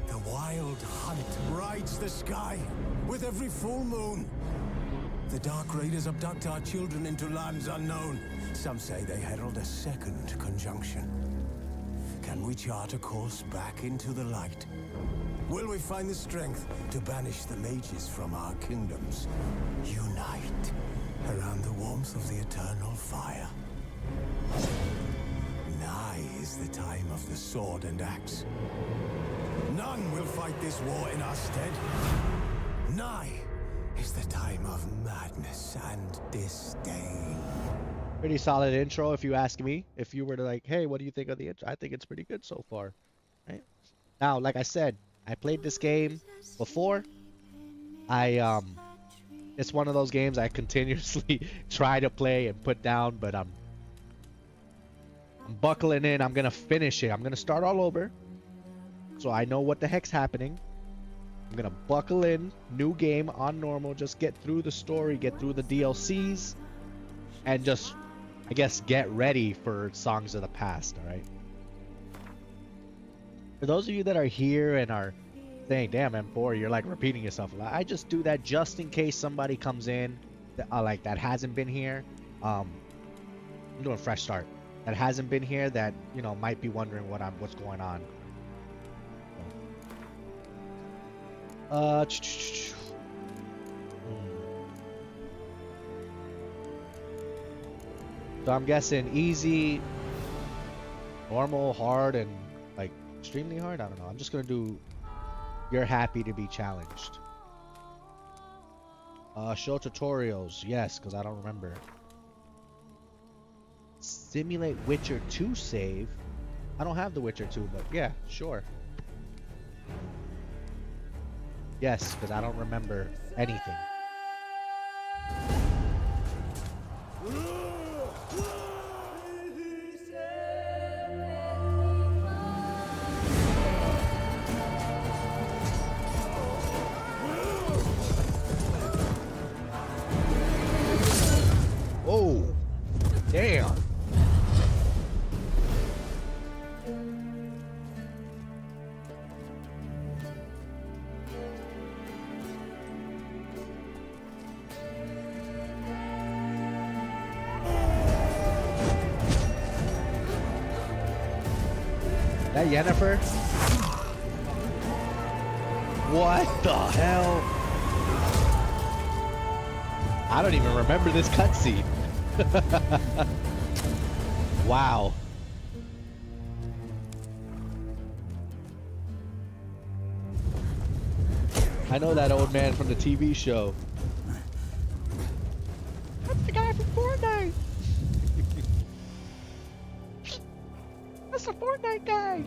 The wild hunt rides the sky with every full moon. The Dark Raiders abduct our children into lands unknown. Some say they herald a second conjunction. Can we chart a course back into the light? Will we find the strength to banish the mages from our kingdoms? Unite around the warmth of the eternal fire. Nigh is the time of the sword and axe. None will fight this war in our stead. Nigh is the time of madness and disdain. Pretty solid intro, if you ask me. If you were to like, hey, what do you think of the intro? I think it's pretty good so far. Right? Now, like I said, I played this game before. It's one of those games I continuously try to play and put down, but I'm buckling in. I'm gonna finish it. I'm gonna start all over, so I know what the heck's happening. I'm gonna buckle in, new game on normal, just get through the story, get through the DLCs, and just, I guess, get ready for Songs of the Past, alright? For those of you that are here and are saying, damn, M4, you're like repeating yourself a lot, I just do that just in case somebody comes in that, like, that hasn't been here. I'm doing a fresh start. That hasn't been here, that, you know, might be wondering what's going on. So I'm guessing easy, normal, hard, and like extremely hard. I don't know. I'm just gonna do you're happy to be challenged. Show tutorials, yes, because I don't remember. Simulate Witcher 2 save. I don't have the Witcher 2, but yeah, sure. Yes, because I don't remember anything. Oh, damn. That Yennefer? What the hell? I don't even remember this cutscene. Wow. I know that old man from the TV show. That's the guy from Fortnite. That's the Fortnite guy.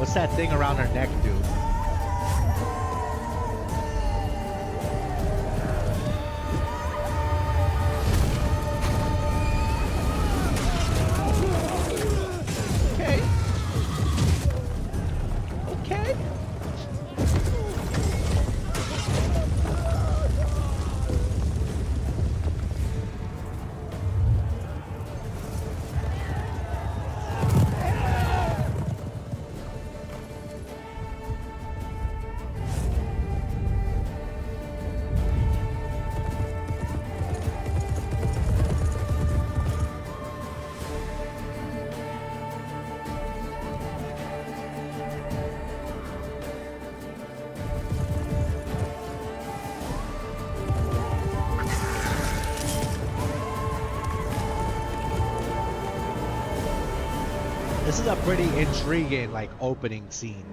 What's that thing around her neck, dude? Okay. Okay. This is a pretty intriguing, like, opening scene.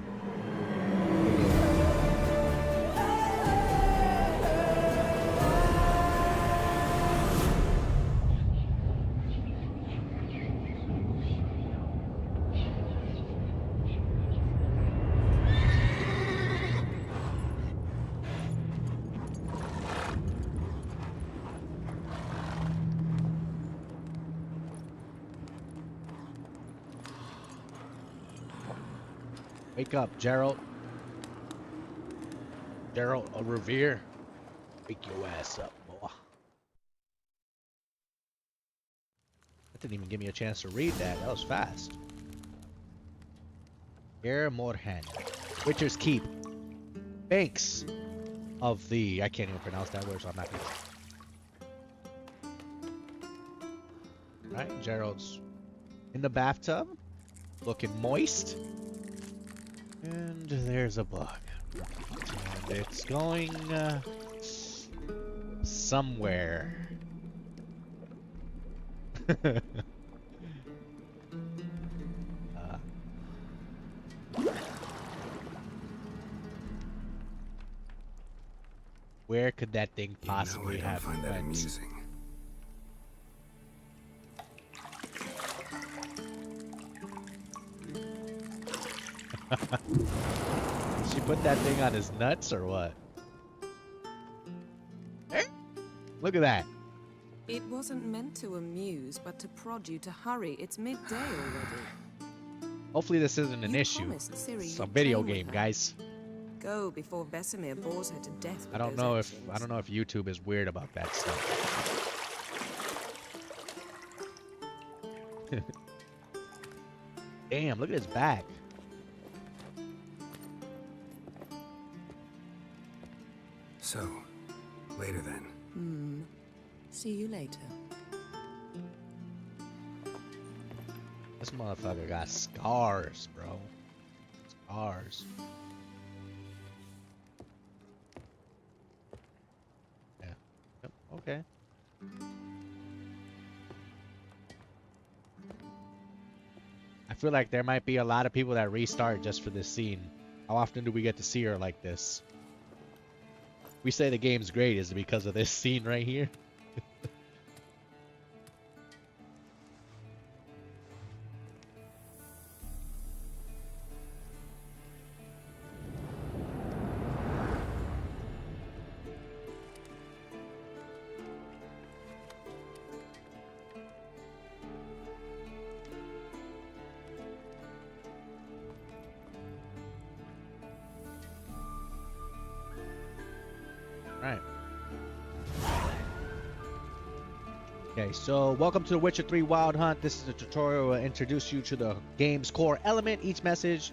Wake up, Gerald. Gerald Revere. Wake your ass up, boy. That didn't even give me a chance to read that. That was fast. Air Morhen. Witcher's Keep. Banks of the... I can't even pronounce that word, so I'm not gonna... Right, Gerald's in the bathtub. Looking moist. And there's a bug. And it's going somewhere. Where could that thing possibly have find that went? amusing. She put that thing on his nuts or what? Eh? Look at that. It wasn't meant to amuse, but to prod you to hurry. It's midday already. Hopefully this isn't an issue. promised Ciri It's a you'd video train with game, her. guys. Go before Vesemir bores her to death with I don't those know etchings. if YouTube is weird about that stuff. Damn, look at his back. So, later then. See you later. This motherfucker got scars, bro. Scars. Yeah. Yep. Okay. I feel like there might be a lot of people that restart just for this scene. How often do we get to see her like this? We say the game's great, is it because of this scene right here? Right. Okay, so welcome to The Witcher 3 Wild Hunt. This is a tutorial that will introduce you to the game's core element. Each message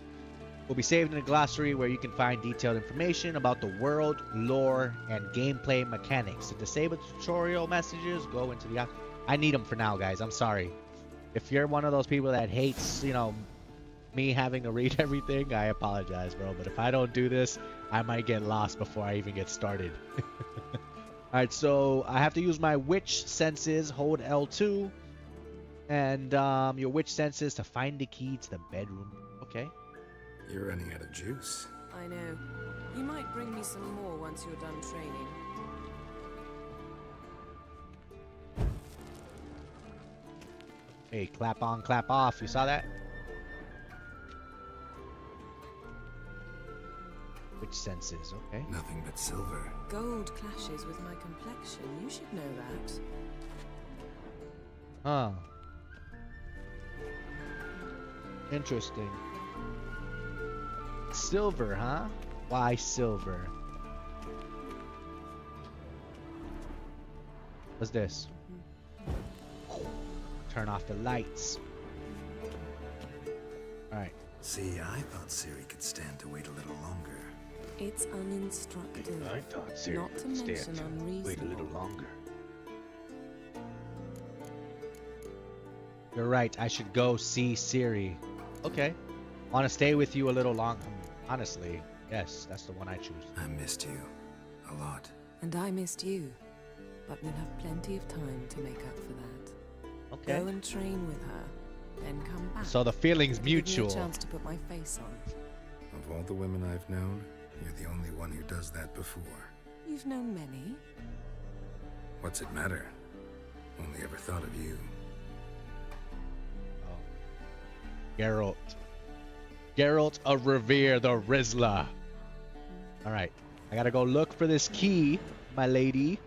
will be saved in a glossary where you can find detailed information about the world, lore, and gameplay mechanics. To disable tutorial messages, go into the... I need them for now, guys. I'm sorry. If you're one of those people that hates, you know, me having to read everything, I apologize, bro. But if I don't do this, I might get lost before I even get started. Alright, so I have to use my witch senses. Hold L2. And your witch senses to find the key to the bedroom. Okay. You're running out of juice. I know. You might bring me some more once you're done training. Hey, clap on, clap off. You saw that? Which senses? Okay. Nothing but silver. Gold clashes with my complexion. You should know that. Huh. Interesting. Silver, huh? Why silver? What's this? Turn off the lights. Alright. See, I thought Siri could stand to wait a little longer. It's uninstructive. I thought Siri Not to could stand mention to unreasonable. wait a little longer. You're right. I should go see Siri. Okay. Want to stay with you a little longer? Honestly, yes, that's the one I choose. I missed you a lot. And I missed you. But we'll have plenty of time to make up for that. Okay. Go and train with her, then come back. So the feeling's Give me mutual. a chance to put my face on. Of all the women I've known, you're the only one who does that before. You've known many. What's it matter? Only ever thought of you. Geralt. Geralt of Revere, the Rizzler. Alright. I gotta go look for this key, my lady.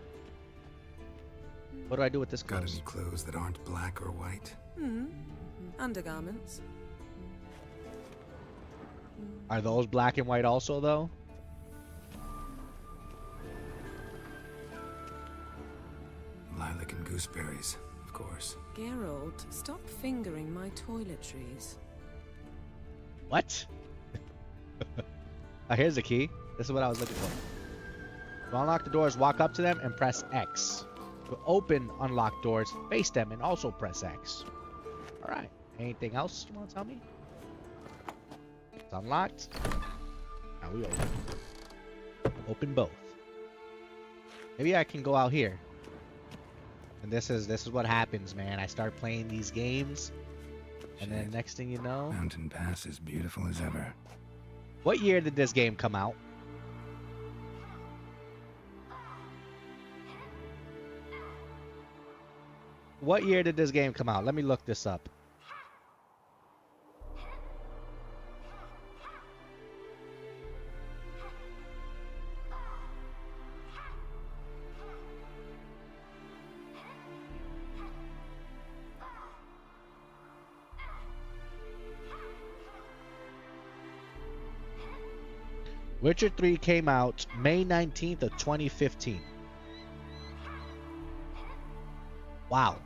What do I do with this Got clothes? any clothes that aren't black or white? Undergarments. Are those black and white also, though? Lilac and gooseberries, of course. Geralt, stop fingering my toiletries. What? Oh, here's the key. This is what I was looking for. To unlock the doors, walk up to them and press X. To open unlocked doors, face them and also press X. Alright. Anything else you want to tell me? It's unlocked. Now we open. Open both. Maybe I can go out here. And this is what happens, man. I start playing these games, and then next thing you know, Mountain Pass is beautiful as ever. what year did this game come out? What year did this game come out? Let me look this up. Witcher 3 came out May 19th of 2015. Wow.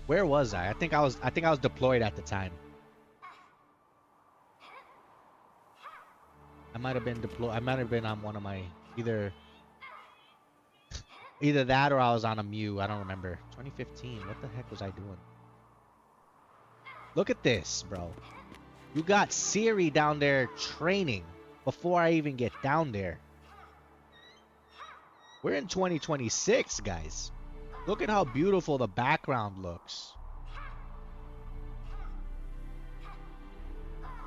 Where was I? I think I was deployed at the time. I might have been deployed. I might have been on one of my either that or I was on a Mew. I don't remember. 2015. What the heck was I doing? Look at this, bro. You got Siri down there training before I even get down there. We're in 2026, guys. Look at how beautiful the background looks.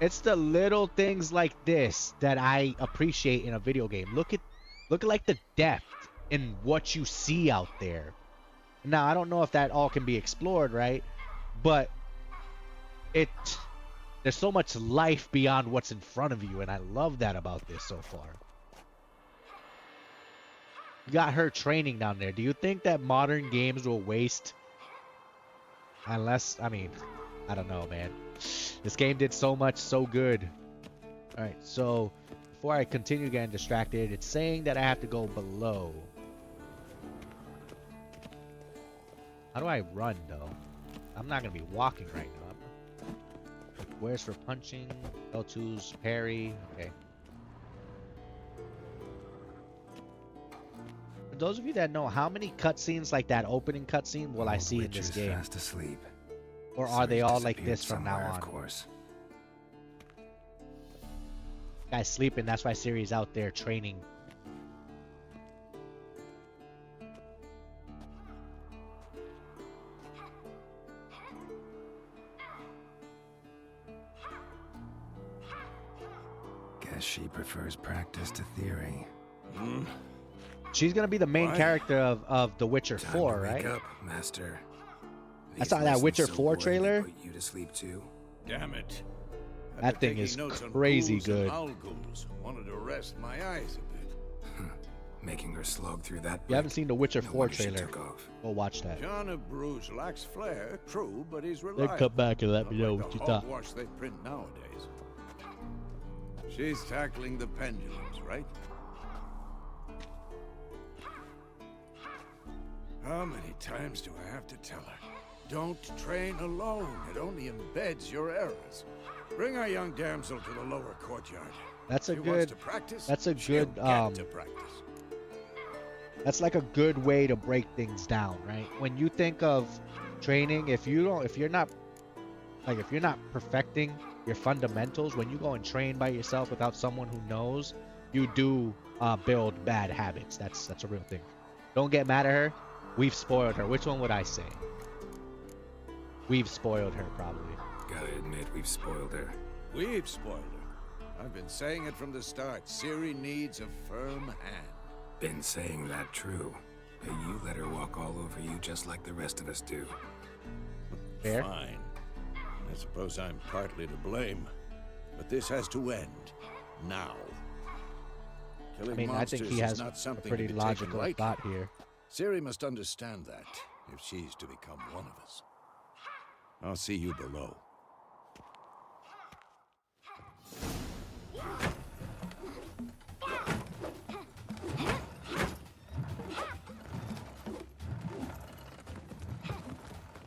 It's the little things like this that I appreciate in a video game. Look at like the depth in what you see out there. Now, I don't know if that all can be explored, right? But there's so much life beyond what's in front of you, and I love that about this so far. You got her training down there. Do you think that modern games will waste? Unless, I mean, I don't know, man. This game did so much, so good. Alright, so before I continue getting distracted, it's saying that I have to go below. How do I run, though? I'm not going to be walking right now. Where's for punching? L2's parry. Okay. For those of you that know, how many cutscenes like that opening cutscene will I see in this game? Fast asleep. Or are they all like this from now on? Of course. Guy's sleeping, that's why Siri's out there training. Guess she prefers practice to theory. She's gonna be the main character of The Witcher 4, right? Wake up, Master. I saw that Witcher 4 trailer. Put you to sleep too. Damn it. That thing is crazy good. Wanted to rest my eyes a bit. Making her slog through that. You haven't seen the Witcher No 4 wonder she trailer? took off. Go watch that. John of Bruges lacks flair, true, but he's Then reliable. come back and let me know Unlike what the you thought. hogwash they print nowadays. She's tackling the pendulums, right? How many times do I have to tell her? Don't train alone. It only embeds your errors. Bring our young damsel to the lower courtyard. That's a She wants good. to practice, That's a she'll good. get to practice. That's like a good way to break things down, right? When you think of training, if you're not perfecting your fundamentals, when you go and train by yourself without someone who knows, you do build bad habits. That's a real thing. Don't get mad at her. We've spoiled her. Which one would I say? We've spoiled her, probably. Gotta admit, we've spoiled her. We've spoiled her. I've been saying it from the start. Ciri needs a firm hand. Been saying that true. But you let her walk all over you just like the rest of us do. Fair. Fine. I suppose I'm partly to blame. But this has to end. Now. Killing I mean, I monsters think he is has not a something pretty to be taken logical lightly. thought here. Ciri must understand that, if she's to become one of us. I'll see you below.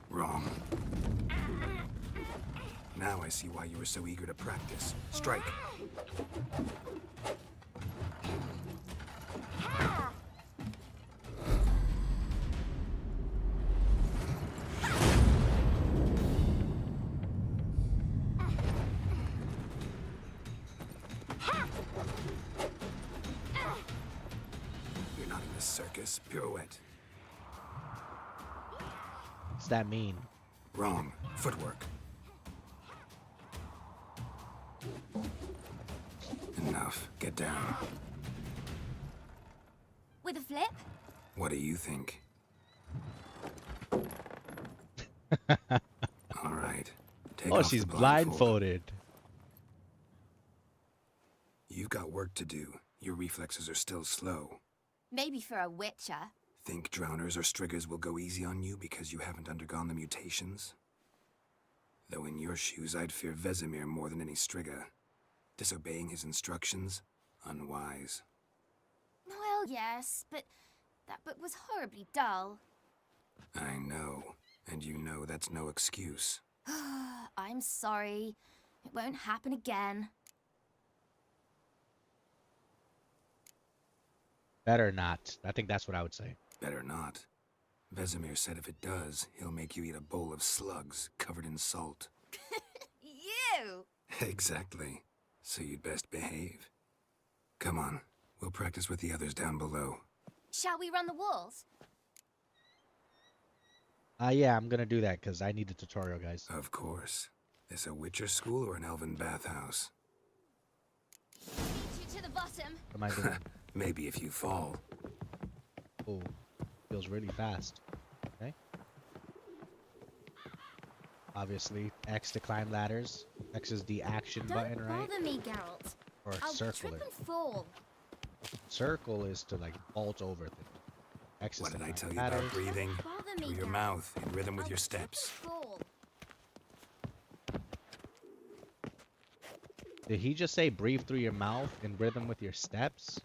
Wrong. Now I see why you were so eager to practice. Strike. You're not in a circus. Pirouette. What's that mean? Wrong. Footwork. Enough. Get down. With a flip? What do you think? All right. Take Oh, off she's the blindfold. blindfolded. You've got work to do. Your reflexes are still slow. Maybe for a witcher. Think drowners or striggers will go easy on you because you haven't undergone the mutations? Though in your shoes, I'd fear Vesemir more than any strigger. Disobeying his instructions? Unwise. Well, yes, but that book was horribly dull. I know. And you know that's no excuse. I'm sorry. It won't happen again. Better not. I think that's what I would say. Better not. Vesemir said if it does, he'll make you eat a bowl of slugs covered in salt. You! Exactly. So you'd best behave. Come on. We'll practice with the others down below. Shall we run the walls? Yeah, I'm gonna do that because I need the tutorial, guys. Of course. This a Witcher school or an elven bathhouse? Beat you to the bottom. What am I doing? Maybe if you fall. Oh, feels really fast. Okay. Obviously, X to climb ladders. X is the action button, Don't right? bother me, Geralt. Or I'll circle trip it. and fall. Circle is to like vault over things. X is What to did I climb tell you ladders. about breathing? Bother Through me, your Geralt. mouth, in rhythm with your steps. Fall. Did he just say breathe through your mouth in rhythm with your steps?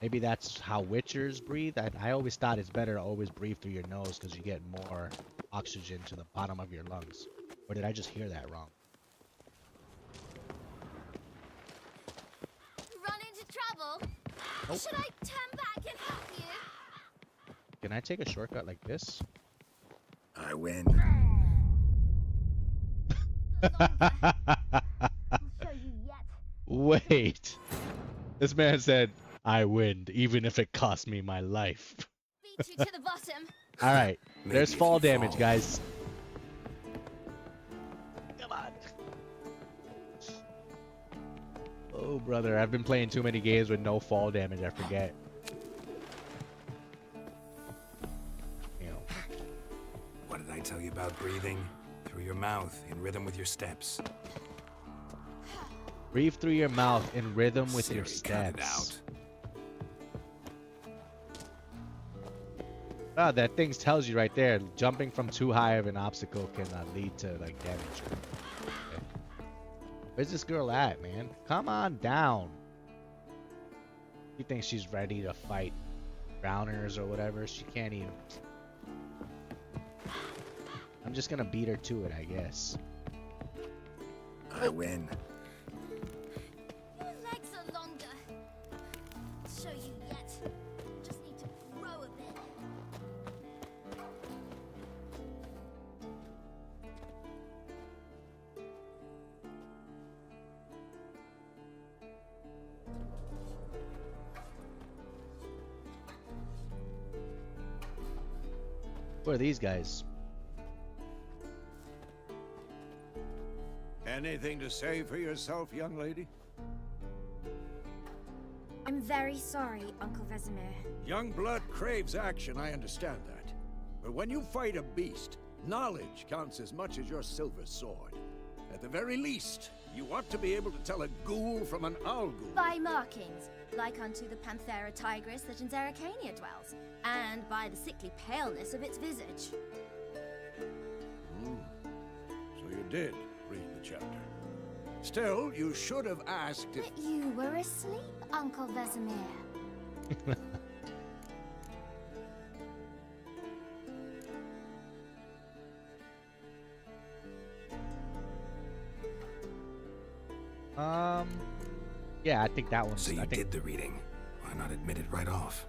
Maybe that's how Witchers breathe. I always thought it's better to always breathe through your nose because you get more oxygen to the bottom of your lungs. Or did I just hear that wrong? Run into trouble? Nope. Should I turn back and help you? Can I take a shortcut like this? I win. Show you yet. Wait. This man said, I win, even if it cost me my life. Beat you to the bottom. Alright, Maybe there's if fall you damage, fall. guys. Come on. Oh, brother, I've been playing too many games with no fall damage, I forget. You know. What did I tell you about breathing? Through your mouth, in rhythm with your steps. Breathe through your mouth in rhythm with your Siri, cut it steps. out. Ah, that thing tells you right there, jumping from too high of an obstacle can lead to like damage. Okay. Where's this girl at, man? Come on down. You think she's ready to fight drowners or whatever? She can't even. I'm just gonna beat her to it, I guess. I win. Your legs are longer. I'll show you yet. Just need to grow a bit. Who are these guys? Anything to say for yourself, young lady? I'm very sorry, Uncle Vesemir. Young blood craves action, I understand that. But when you fight a beast, knowledge counts as much as your silver sword. At the very least, you ought to be able to tell a ghoul from an owl ghoul. By markings, like unto the Panthera tigris that in Zerrikania dwells, and by the sickly paleness of its visage. So you did read the chapter. Still, you should have asked if... But you were asleep, Uncle Vesemir. Yeah, I think that one. So you did the reading. Why not admit it right off?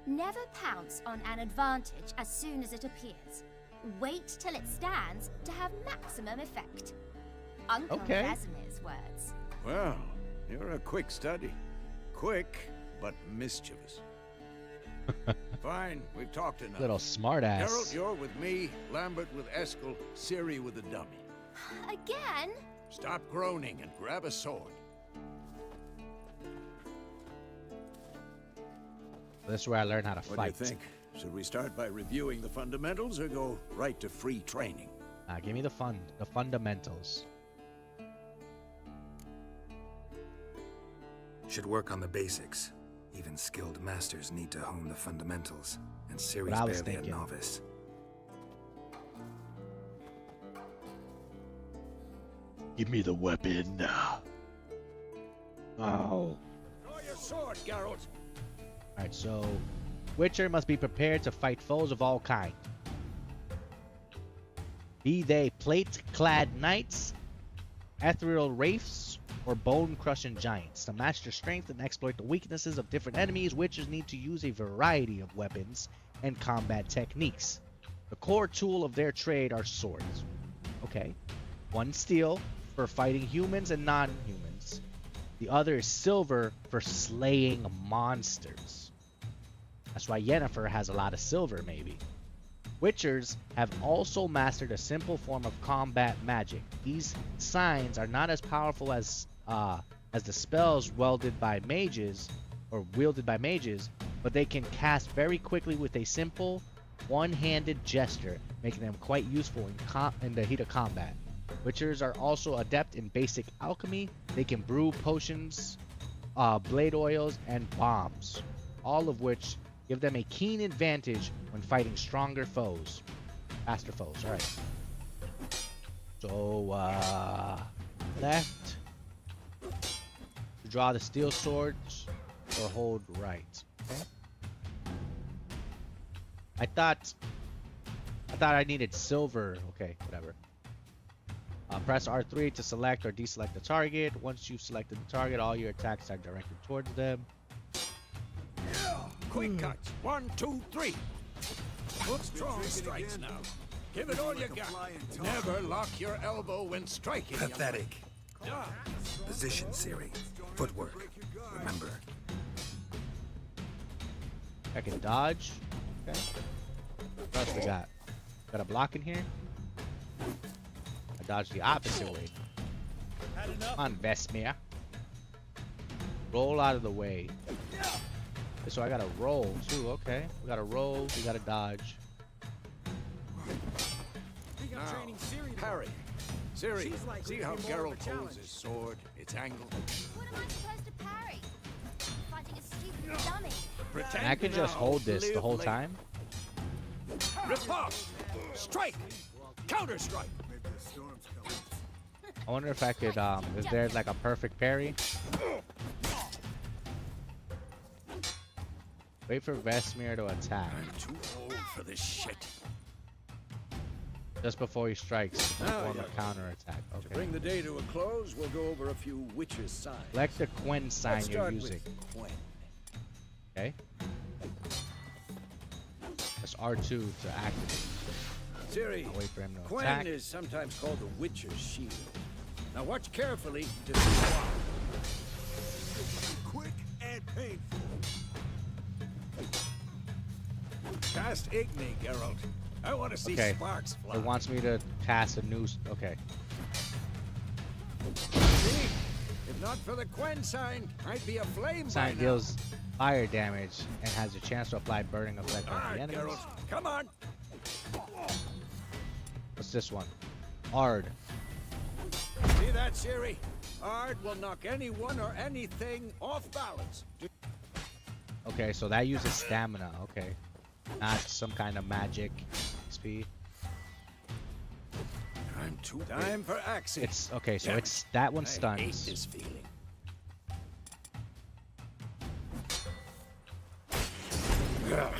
Never pounce on an advantage as soon as it appears. Wait till it stands to have maximum effect. Uncle Vesemir's words. Well, you're a quick study. Quick, but mischievous. Fine, we've talked enough. Little smartass. Geralt, you're with me, Lambert with Eskel, Ciri with the dummy. Again? Stop groaning and grab a sword. This is where I learn how to What fight. do you think? Should we start by reviewing the fundamentals or go right to free training? Give me the fundamentals. Should work on the basics. Even skilled masters need to hone the fundamentals, and What Ciri's I was barely thinking. a novice. Give me the weapon. Oh. Draw your sword, Geralt. Alright, so Witcher must be prepared to fight foes of all kind. Be they plate-clad knights, ethereal wraiths, or bone-crushing giants. To match their strength and exploit the weaknesses of different enemies, Witchers need to use a variety of weapons and combat techniques. The core tool of their trade are swords. Okay. One steel for fighting humans and non-humans. The other is silver for slaying monsters. That's why Yennefer has a lot of silver, maybe. Witchers have also mastered a simple form of combat magic. These signs are not as powerful as the spells wielded by mages, but they can cast very quickly with a simple, one-handed gesture, making them quite useful in the heat of combat. Witchers are also adept in basic alchemy. They can brew potions, blade oils, and bombs, all of which give them a keen advantage when fighting stronger foes. Faster foes, alright. So, left to draw the steel swords or hold right. Okay. I thought I needed silver. Okay, whatever. Press R3 to select or deselect the target. Once you've selected the target, all your attacks are directed towards them. Quick cuts. 1, 2, 3. Strong strikes now. Give it all you got. Never lock your elbow when striking. Pathetic. Position, Ciri. Footwork. Remember. I can dodge. Okay. What else we got? Got a block in here? I dodge the opposite way. Come on, Vesemir. Roll out of the way. So I gotta roll too, okay. We gotta roll, we gotta dodge. Now, parry. Siri, see how Geralt holds his sword, its angle? What am I supposed to parry? Fighting a stupid dummy. Pretend And I could just now, hold this the live whole later. time. Riposte! Strike! Counter strike! I wonder if I could, is there like a perfect parry? Wait for Vesemir to attack. I'm too old for this shit. Just before he strikes, Now, perform yeah. a counter attack. To Okay. bring the day to a close, we'll go over a few witches' signs. Select the Quen sign Let's you're start using. with Quen. Okay. That's R2 to activate. Siri, I'll wait for him to Quen attack. is sometimes called the Witcher's Shield. Now watch carefully to see why. Quick and painful. Cast Igni, Geralt. I want to see Okay. sparks fly. It wants me to cast a new. Okay. See? If not for the Quen sign, I'd be aflame Sign by now. deals fire damage and has a chance to apply burning effect on the Alright, enemies. Geralt, come on. What's this one? Ard. See that, Siri? Ard will knock anyone or anything off balance. Okay, so that uses stamina. Okay. Not some kind of magic XP. I'm too time for action. It's okay, so Yeah. it's that one I hate stuns. this feeling. Ugh.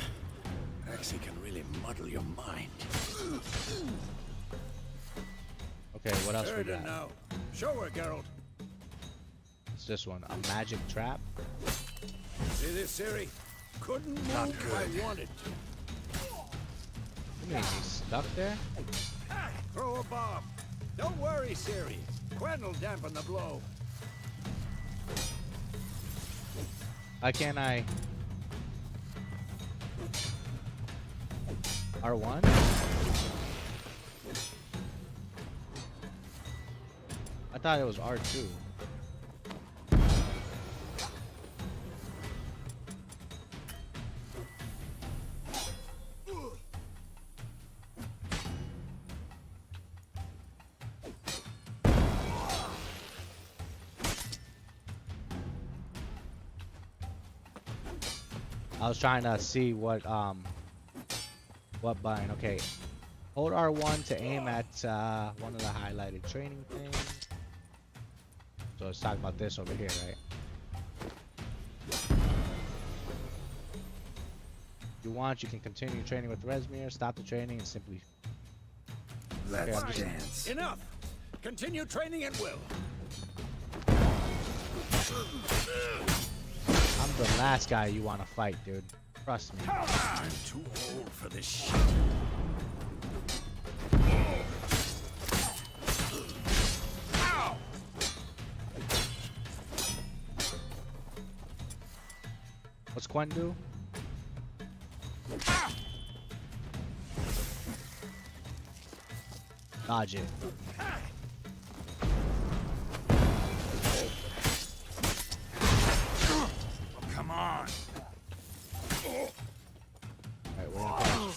Axie can really muddle your mind. Okay, what else we Heard it got? now. Show her, Geralt. It's this one. A magic trap. See this, Siri? Couldn't move Not if I wanted to. You mean he's stuck there? Throw a bomb. Don't worry, Siri. Quen will dampen the blow. Why can't I? R1? I thought it was R2. I was trying to see what button. Okay, hold R1 to aim at one of the highlighted training things. So let's talk about this over here, right? If you want, you can continue training with Vesemir, stop the training, and simply. Let's I'm just- dance. Enough. Continue training at will. I'm the last guy you want to fight, dude. Trust me. I'm too old for this shit. Ow! What's Quen do? Dodge it. Come on. Alright, we're gonna punch.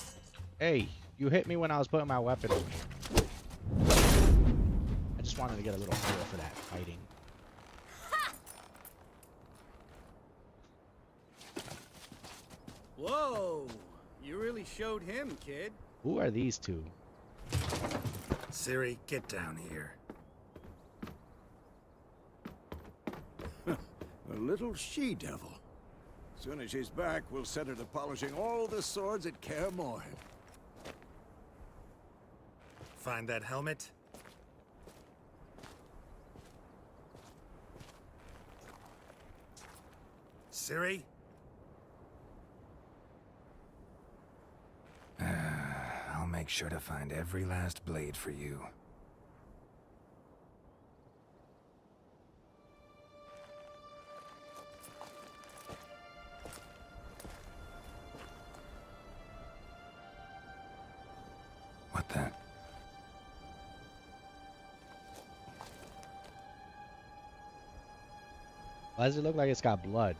Hey, you hit me when I was putting my weapon away. I just wanted to get a little feel for that fighting. Whoa! You really showed him, kid. Who are these two? Siri, get down here. A little she-devil. Soon as she's back, we'll set her to polishing all the swords at Kaer Morhen. Find that helmet? Siri? I'll make sure to find every last blade for you. What the? Why does it look like it's got blood?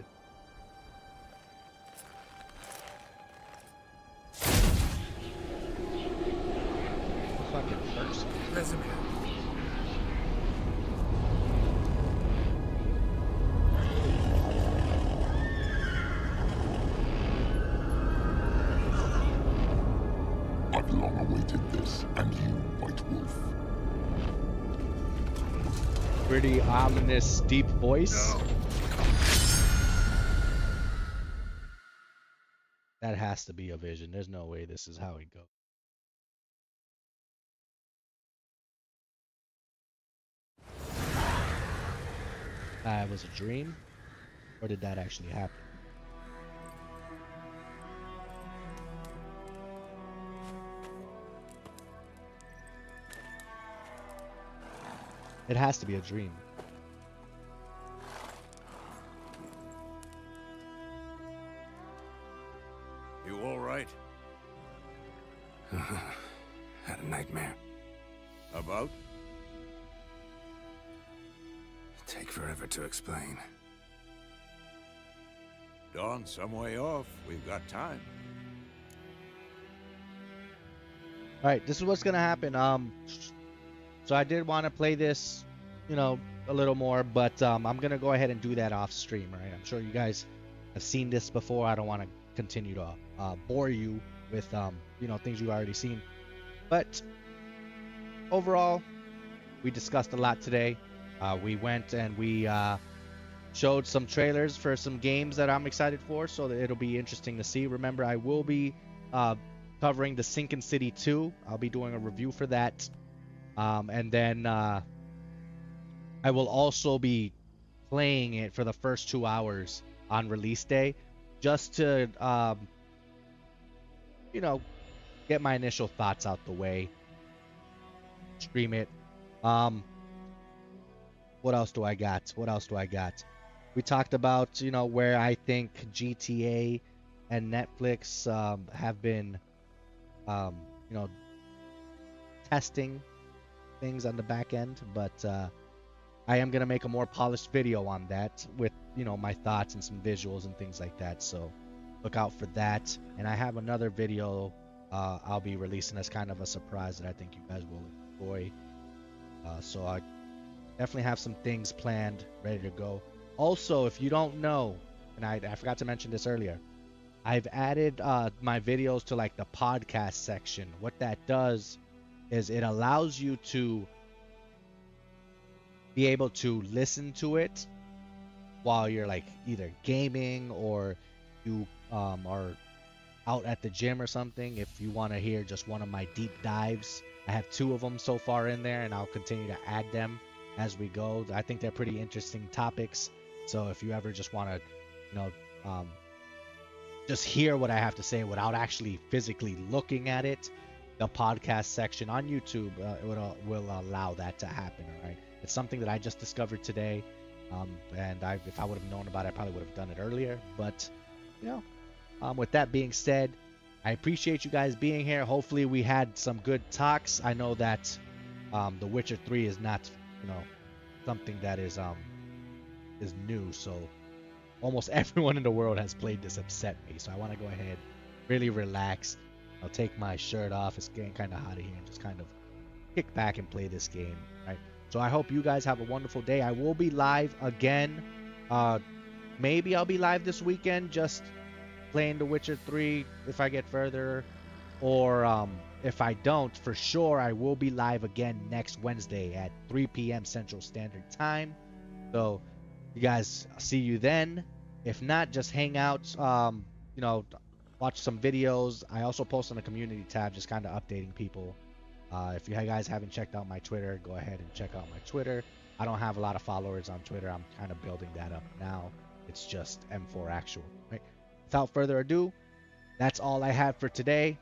long awaited this, and you, White Wolf. Pretty ominous, deep voice. No. That has to be a vision. There's no way this is how it goes. That was a dream? Or did that actually happen? It has to be a dream. You all right? Had a nightmare. About? Take forever to explain. Dawn's some way off. We've got time. All right, this is what's gonna happen. So I did want to play this, you know, a little more, but I'm gonna go ahead and do that off stream. Right? I'm sure you guys have seen this before. I don't want to continue to bore you with you know, things you've already seen. But overall, we discussed a lot today. We went and we showed some trailers for some games that I'm excited for, so that it'll be interesting to see. Remember, I will be covering the Sinking City 2. I'll be doing a review for that. And then I will also be playing it for the first 2 hours on release day, just to, you know, get my initial thoughts out the way. Stream it. What else do I got? What else do I got? We talked about, you know, where I think GTA and Netflix have been, you know, testing things on the back end, but I am gonna make a more polished video on that with, you know, my thoughts and some visuals and things like that. So look out for that. And I have another video I'll be releasing as kind of a surprise that I think you guys will enjoy. So I definitely have some things planned, ready to go. Also, if you don't know, and I forgot to mention this earlier, I've added my videos to like the podcast section. What that does is it allows you to be able to listen to it while you're like either gaming or you are out at the gym or something. If you want to hear just one of my deep dives, I have 2 of them so far in there, and I'll continue to add them as we go. I think they're pretty interesting topics. So if you ever just want to, you know, just hear what I have to say without actually physically looking at it, the podcast section on YouTube will allow that to happen. All right, it's something that I just discovered today, and if I would have known about it, I probably would have done it earlier. But you know, with that being said, I appreciate you guys being here. Hopefully, we had some good talks. I know that The Witcher 3 is not, you know, something that is new, so almost everyone in the world has played this except me. So I want to go ahead, really relax. I'll take my shirt off. It's getting kind of hot in here, and just kind of kick back and play this game, right? So I hope you guys have a wonderful day. I will be live again. Maybe I'll be live this weekend, just playing The Witcher 3 if I get further, or if I don't, for sure I will be live again next Wednesday at 3 p.m. Central Standard Time. So you guys, see you then. If not, just hang out, you know, watch some videos. I also post on the community tab, just kind of updating people. If you guys haven't checked out my Twitter, go ahead and check out my Twitter. I don't have a lot of followers on Twitter. I'm kind of building that up now. It's just M4Actual, right? Without further ado, that's all I have for today.